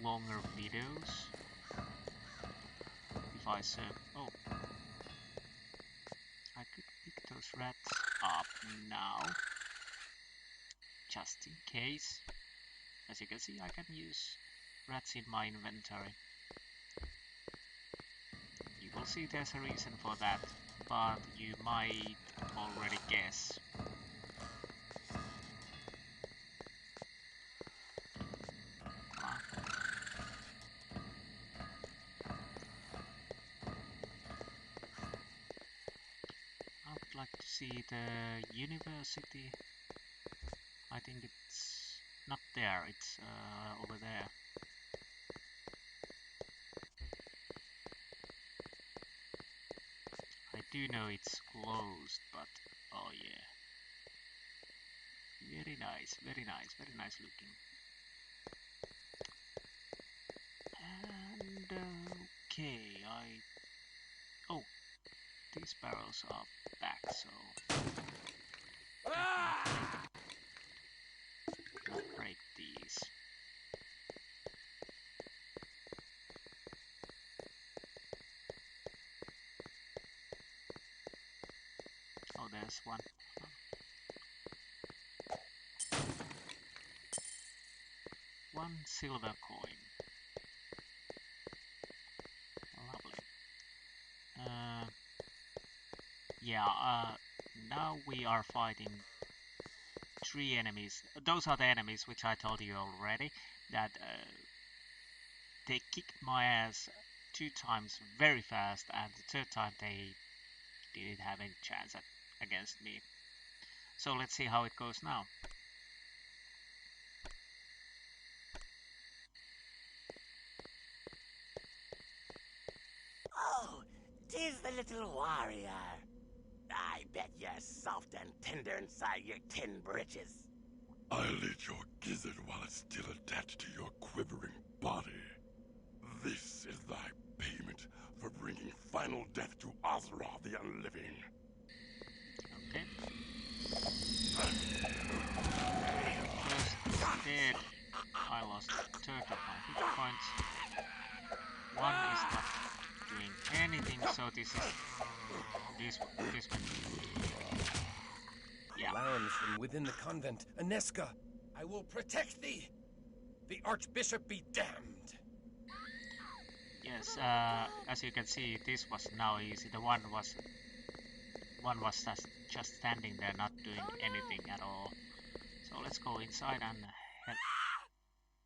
Speaker 13: longer videos. If I serve... Oh. I could pick those rats up now. Just in case. As you can see, I can use rats in my inventory. You will see there's a reason for that, but you might already guess. I would like to see the university. I think it's not there, it's over there. I do know it's closed, but oh yeah. Very nice looking. And okay, oh, these barrels are back, so not break these. Oh, there's one. 1 silver coin. Lovely. Now we are fighting 3 enemies. Those are the enemies which I told you already, that they kicked my ass 2 times very fast, and the 3rd time they didn't have any chance against me. So let's see how it goes now.
Speaker 10: Oh, 'tis the little warrior. I bet you're soft and tender inside your tin britches.
Speaker 7: I'll eat your gizzard while it's still attached to your quivering body. This is thy payment for bringing final death to Azra the Unliving.
Speaker 13: Okay. First dead. I lost 1/3 of my hit points. One is not doing anything, so this one. Yeah.
Speaker 14: Alarms from within the convent. Aneska, I will protect thee. The Archbishop be damned.
Speaker 13: Yes, as you can see, this was now easy. The one was just standing there, not doing anything at all. So let's go inside and help.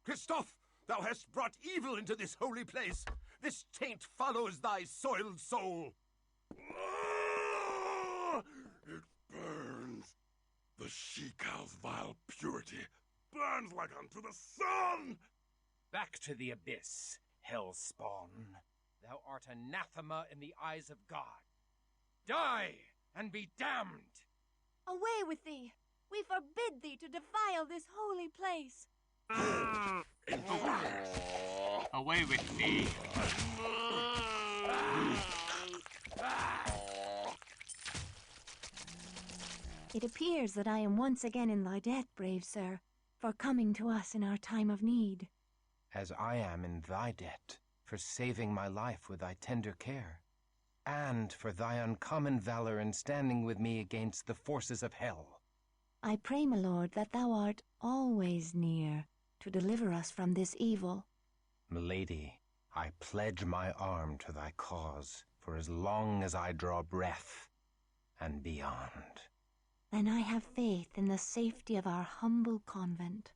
Speaker 8: Christof, thou hast brought evil into this holy place. This taint follows thy soiled soul.
Speaker 7: It burns. The she-cow's vile purity burns like unto the sun.
Speaker 14: Back to the abyss, hell spawn. Thou art anathema in the eyes of God. Die and be damned.
Speaker 3: Away with thee! We forbid thee to defile this holy place.
Speaker 13: Away with thee!
Speaker 3: It appears that I am once again in thy debt, brave sir, for coming to us in our time of need.
Speaker 2: As I am in thy debt, for saving my life with thy tender care, and for thy uncommon valor in standing with me against the forces of hell.
Speaker 3: I pray, my lord, that thou art always near to deliver us from this evil.
Speaker 2: Milady, I pledge my arm to thy cause for as long as I draw breath and beyond.
Speaker 3: Then I have faith in the safety of our humble convent.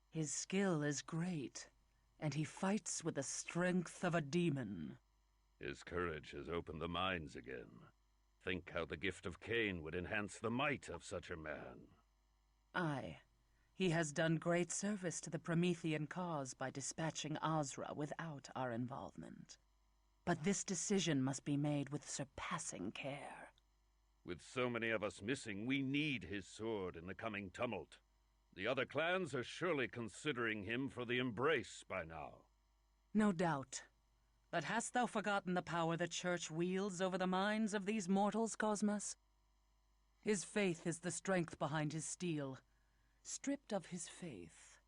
Speaker 19: His skill is great, and he fights with the strength of a demon.
Speaker 5: His courage has opened the minds again. Think how the gift of Cain would enhance the might of such a man.
Speaker 19: Aye, he has done great service to the Promethean cause by dispatching Azra without our involvement. But this decision must be made with surpassing care.
Speaker 5: With so many of us missing, we need his sword in the coming tumult. The other clans are surely considering him for the embrace by now.
Speaker 19: No doubt. But hast thou forgotten the power the Church wields over the minds of these mortals, Cosmos? His faith is the strength behind his steel. Stripped of his faith,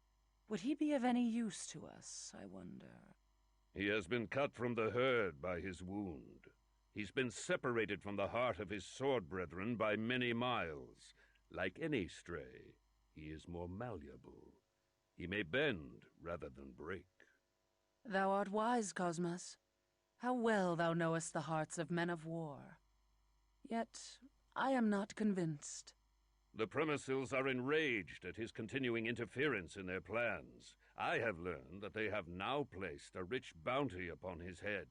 Speaker 19: would he be of any use to us, I wonder?
Speaker 5: He has been cut from the herd by his wound. He's been separated from the heart of his sword brethren by many miles. Like any stray, he is more malleable. He may bend rather than break.
Speaker 19: Thou art wise, Cosmos. How well thou knowest the hearts of men of war. Yet I am not convinced.
Speaker 5: The Premicils are enraged at his continuing interference in their plans. I have learned that they have now placed a rich bounty upon his head.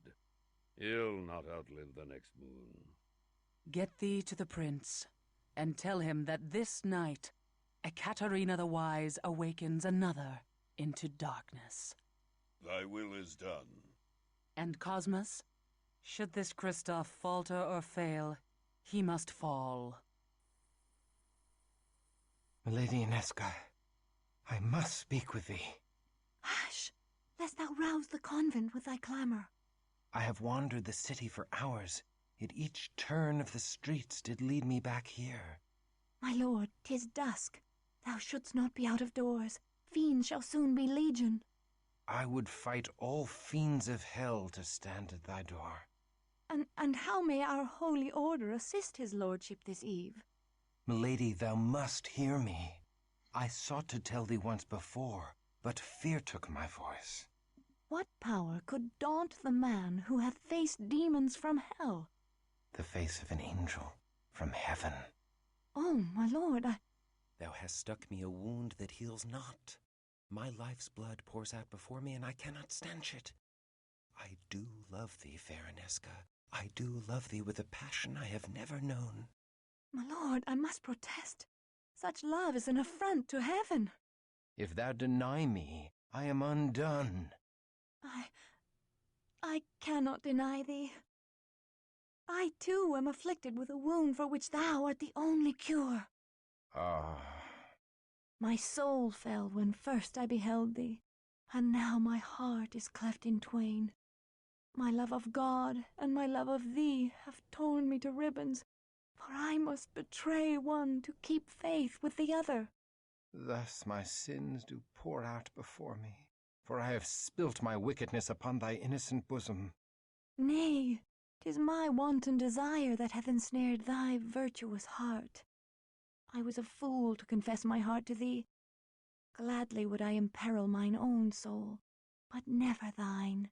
Speaker 5: He'll not outlive the next moon.
Speaker 19: Get thee to the prince, and tell him that this night, Ekaterina the Wise awakens another into darkness.
Speaker 7: Thy will is done.
Speaker 19: And Cosmos, should this Christof falter or fail, he must fall.
Speaker 2: Milady Inesca, I must speak with thee.
Speaker 3: Hush, lest thou rouse the convent with thy clamor.
Speaker 2: I have wandered the city for hours, yet each turn of the streets did lead me back here.
Speaker 3: My lord, 'tis dusk. Thou shouldst not be out of doors. Fiends shall soon be legion.
Speaker 2: I would fight all fiends of hell to stand at thy door.
Speaker 3: And how may our holy order assist his lordship this eve?
Speaker 2: Milady, thou must hear me. I sought to tell thee once before, but fear took my voice.
Speaker 3: What power could daunt the man who hath faced demons from hell?
Speaker 2: The face of an angel from heaven.
Speaker 3: Oh, my lord,
Speaker 2: Thou hast struck me a wound that heals not. My life's blood pours out before me, and I cannot stanch it. I do love thee, fair Inesca. I do love thee with a passion I have never known.
Speaker 3: My lord, I must protest. Such love is an affront to heaven.
Speaker 2: If thou deny me, I am undone.
Speaker 3: I cannot deny thee. I, too, am afflicted with a wound for which thou art the only cure.
Speaker 2: Ah.
Speaker 3: My soul fell when first I beheld thee, and now my heart is cleft in twain. My love of God and my love of thee have torn me to ribbons, for I must betray one to keep faith with the other.
Speaker 2: Thus my sins do pour out before me, for I have spilt my wickedness upon thy innocent bosom.
Speaker 3: Nay, 'tis my wanton desire that hath ensnared thy virtuous heart. I was a fool to confess my heart to thee. Gladly would I imperil mine own soul, but never thine.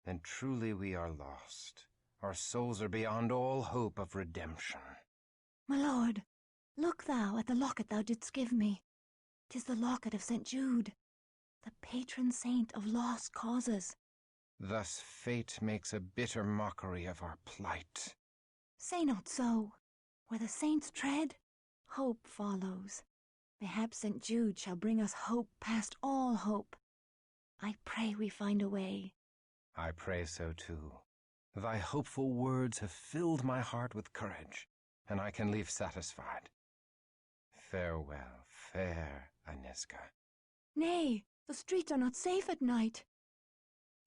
Speaker 2: Then truly we are lost. Our souls are beyond all hope of redemption.
Speaker 3: My lord, look thou at the locket thou didst give me. 'Tis the locket of St. Jude, the patron saint of lost causes.
Speaker 2: Thus fate makes a bitter mockery of our plight.
Speaker 3: Say not so. Where the saints tread, hope follows. Mayhap St. Jude shall bring us hope past all hope. I pray we find a way.
Speaker 2: I pray so too. Thy hopeful words have filled my heart with courage, and I can leave satisfied. Farewell, fair Inesca.
Speaker 3: Nay, the streets are not safe at night.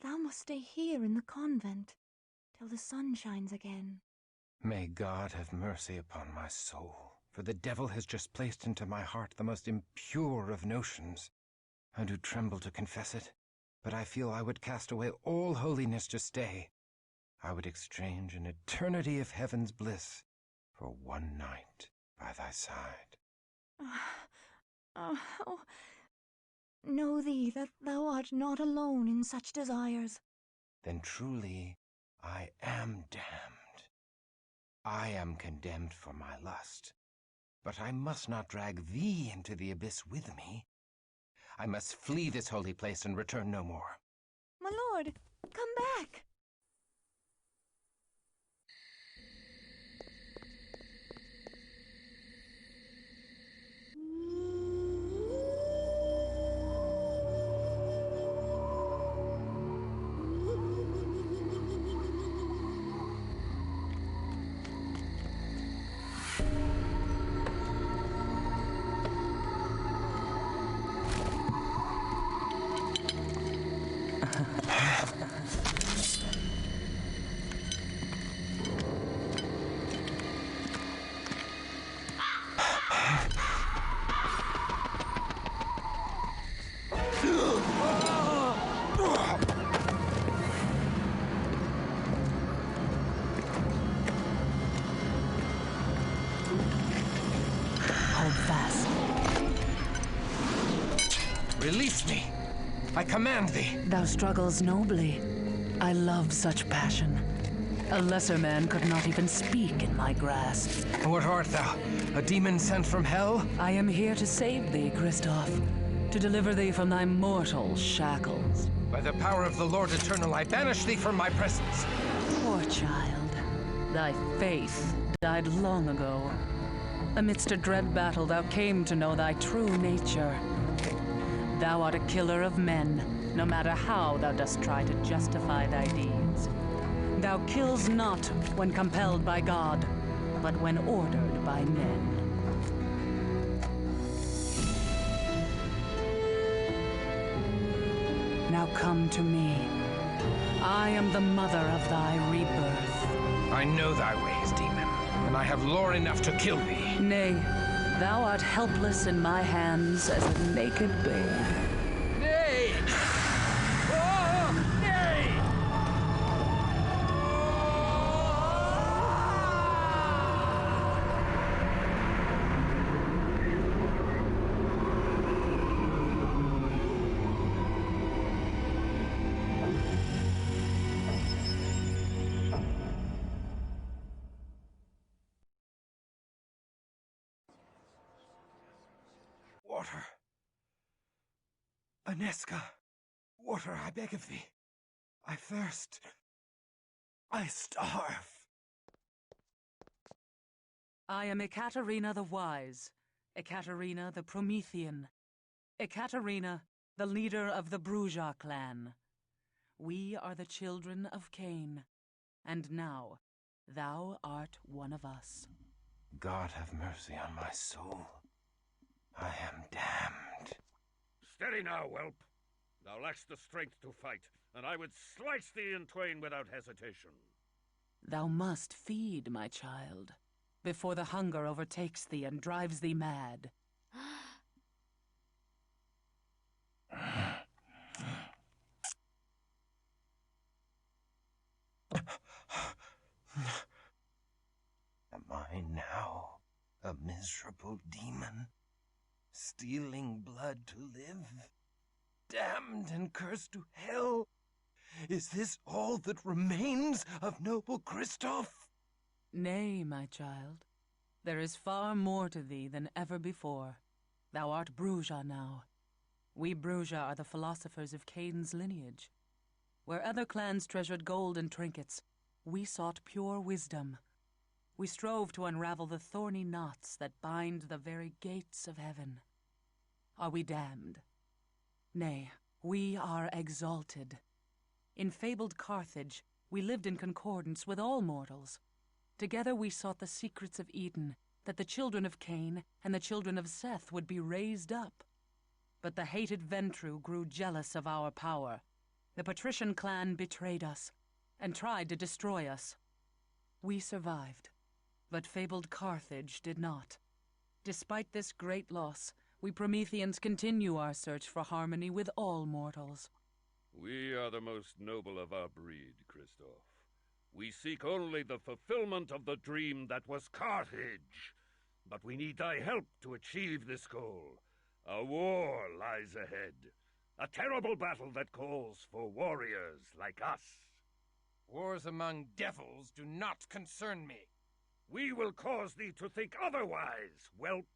Speaker 3: Thou must stay here in the convent till the sun shines again.
Speaker 2: May God have mercy upon my soul, for the devil has just placed into my heart the most impure of notions. I do tremble to confess it, but I feel I would cast away all holiness to stay. I would exchange an eternity of heaven's bliss for one night by thy side.
Speaker 3: Know thee that thou art not alone in such desires.
Speaker 2: Then truly I am damned. I am condemned for my lust, but I must not drag thee into the abyss with me. I must flee this holy place and return no more.
Speaker 3: My lord, come back!
Speaker 19: Hold fast.
Speaker 2: Release me! I command thee!
Speaker 19: Thou struggles nobly. I love such passion. A lesser man could not even speak in my grasp.
Speaker 2: What art thou? A demon sent from hell?
Speaker 19: I am here to save thee, Christof. To deliver thee from thy mortal shackles.
Speaker 2: By the power of the Lord Eternal, I banish thee from my presence.
Speaker 19: Poor child. Thy faith died long ago. Amidst a dread battle, thou came to know thy true nature. Thou art a killer of men, no matter how thou dost try to justify thy deeds. Thou kills not when compelled by God, but when ordered by men. Now come to me. I am the mother of thy rebirth.
Speaker 2: I know thy ways, demon, and I have lore enough to kill thee.
Speaker 19: Nay, thou art helpless in my hands as a naked babe.
Speaker 2: Nay! Oh, nay! Water. Aneska, water, I beg of thee. I thirst. I starve.
Speaker 19: I am Ekaterina the Wise, Ekaterina the Promethean, Ekaterina, the leader of the Bruja clan. We are the children of Cain, and now thou art one of us.
Speaker 2: God have mercy on my soul. I am damned.
Speaker 5: Steady now, whelp. Thou lackst the strength to fight, and I would slice thee in twain without hesitation.
Speaker 19: Thou must feed, my child, before the hunger overtakes thee and drives thee mad.
Speaker 2: Am I now a miserable demon, stealing blood to live? Damned and cursed to hell? Is this all that remains of noble Christof?
Speaker 19: Nay, my child. There is far more to thee than ever before. Thou art Bruja now. We Bruja are the philosophers of Cain's lineage. Where other clans treasured gold and trinkets, we sought pure wisdom. We strove to unravel the thorny knots that bind the very gates of heaven. Are we damned? Nay, we are exalted. In fabled Carthage, we lived in concordance with all mortals. Together we sought the secrets of Eden, that the children of Cain and the children of Seth would be raised up. But the hated Ventru grew jealous of our power. The patrician clan betrayed us, and tried to destroy us. We survived, but fabled Carthage did not. Despite this great loss, we Prometheans continue our search for harmony with all mortals.
Speaker 5: We are the most noble of our breed, Christof. We seek only the fulfillment of the dream that was Carthage. But we need thy help to achieve this goal. A war lies ahead. A terrible battle that calls for warriors like us.
Speaker 14: Wars among devils do not concern me.
Speaker 5: We will cause thee to think otherwise, whelp.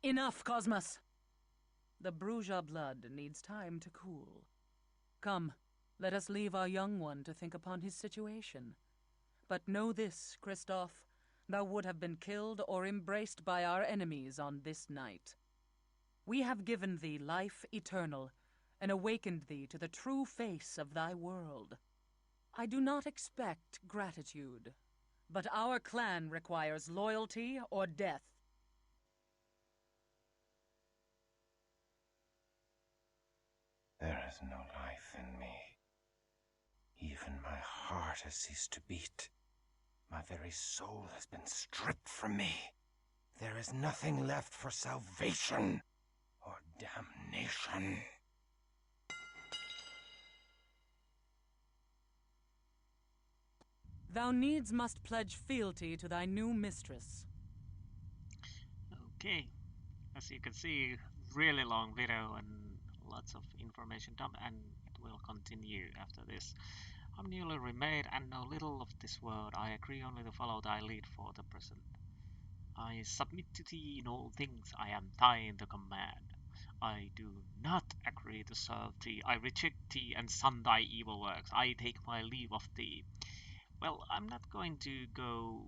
Speaker 19: Enough, Cosmos! The Bruja blood needs time to cool. Come, let us leave our young one to think upon his situation. But know this, Christof, thou would have been killed or embraced by our enemies on this night. We have given thee life eternal, and awakened thee to the true face of thy world. I do not expect gratitude, but our clan requires loyalty or death.
Speaker 2: There is no life in me. Even my heart has ceased to beat. My very soul has been stripped from me. There is nothing left for salvation or damnation.
Speaker 19: Thou needs must pledge fealty to thy new mistress.
Speaker 13: Okay, as you can see, really long video and lots of information dump, and it will continue after this. I'm newly remade and know little of this world. I agree only to follow thy lead for the present. I submit to thee in all things. I am thine to command. I do not agree to serve thee. I reject thee and shun thy evil works. I take my leave of thee. Well, I'm not going to go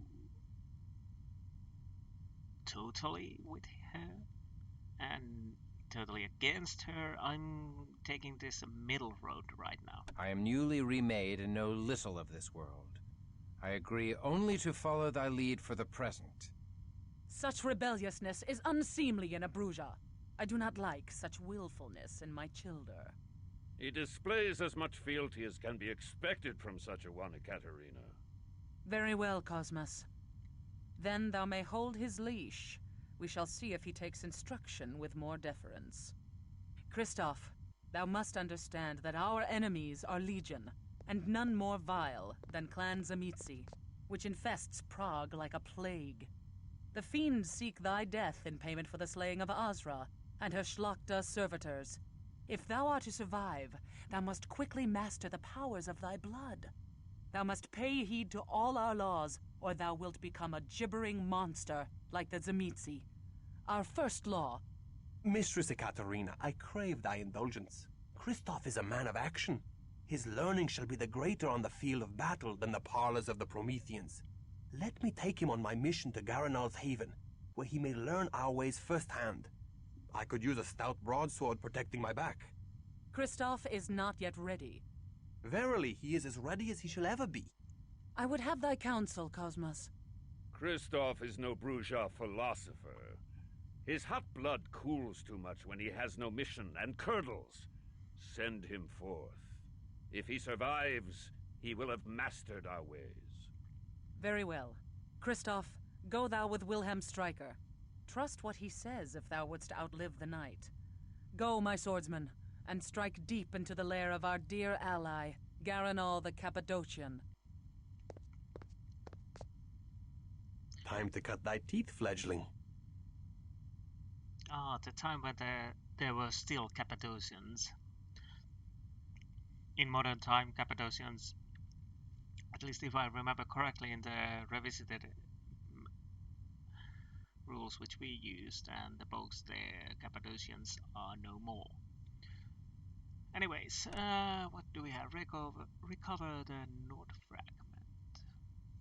Speaker 13: totally with her and totally against her. I'm taking this middle road right now.
Speaker 14: I am newly remade and know little of this world. I agree only to follow thy lead for the present.
Speaker 19: Such rebelliousness is unseemly in a Bruja. I do not like such willfulness in my childer.
Speaker 5: He displays as much fealty as can be expected from such a one, Ekaterina.
Speaker 19: Very well, Cosmos. Then thou may hold his leash. We shall see if he takes instruction with more deference. Christof, thou must understand that our enemies are legion, and none more vile than Clan Zamitzi, which infests Prague like a plague. The fiends seek thy death in payment for the slaying of Azra and her Schlachta servitors. If thou art to survive, thou must quickly master the powers of thy blood. Thou must pay heed to all our laws, or thou wilt become a gibbering monster like the Zamitzi. Our first law,
Speaker 20: Mistress Ekaterina, I crave thy indulgence. Christof is a man of action. His learning shall be the greater on the field of battle than the parlors of the Prometheans. Let me take him on my mission to Garanal's haven, where he may learn our ways firsthand. I could use a stout broadsword protecting my back.
Speaker 19: Christof is not yet ready.
Speaker 20: Verily, he is as ready as he shall ever be.
Speaker 19: I would have thy counsel, Cosmos.
Speaker 5: Christof is no bourgeois philosopher. His hot blood cools too much when he has no mission and curdles. Send him forth. If he survives, he will have mastered our ways.
Speaker 19: Very well. Christof, go thou with Wilhelm Stryker. Trust what he says if thou wouldst outlive the night. Go, my swordsman, and strike deep into the lair of our dear ally, Garanal the Cappadocian.
Speaker 20: Time to cut thy teeth, fledgling.
Speaker 1: Ah, the time when there were still Cappadocians. In modern time, Cappadocians, at least if I remember correctly in the revisited rules which we used and the books, the Cappadocians are no more. Anyways, what do we have? Recover the Nord fragment.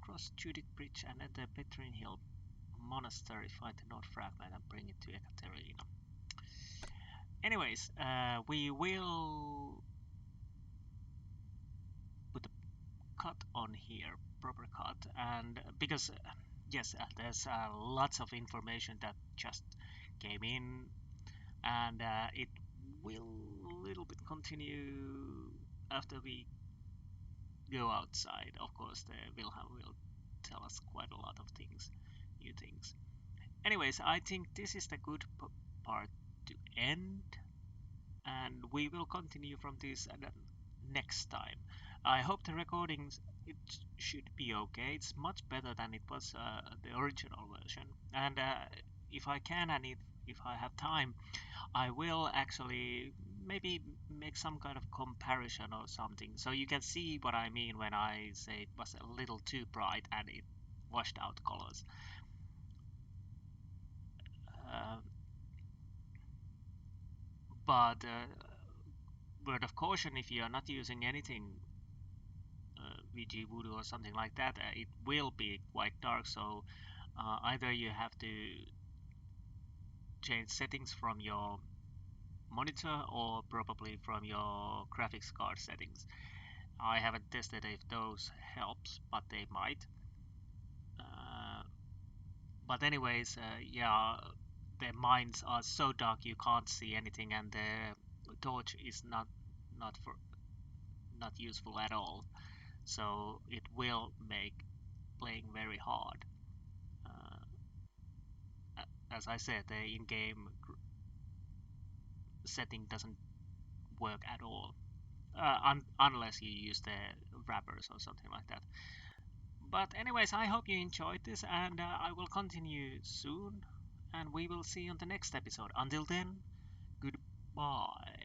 Speaker 1: Cross Judith Bridge and enter Petrine Hill Monastery. Find the Nord fragment and bring it to Ekaterina. Anyways, we will put a cut on here, proper cut, and because yes, there's lots of information that just came in, and it will a little bit continue after we go outside. Of course, the Wilhelm will tell us quite a lot of things, new things. Anyways, I think this is the good part to end, and we will continue from this next time. I hope the recordings it should be okay. It's much better than it was the original version, and if I can and if I have time, I will actually maybe make some kind of comparison or something, so you can see what I mean when I say it was a little too bright and it washed out colors. Um, but word of caution, if you are not using anything VG Voodoo or something like that, it will be quite dark, so either you have to change settings from your monitor or probably from your graphics card settings. I haven't tested if those helps, but they might. But anyways, yeah, the mines are so dark you can't see anything, and the torch is not useful at all. So it will make playing very hard. As I said, the in-game setting doesn't work at all, unless you use the wrappers or something like that. But anyways, I hope you enjoyed this, and I will continue soon, and we will see you on the next episode. Until then, goodbye.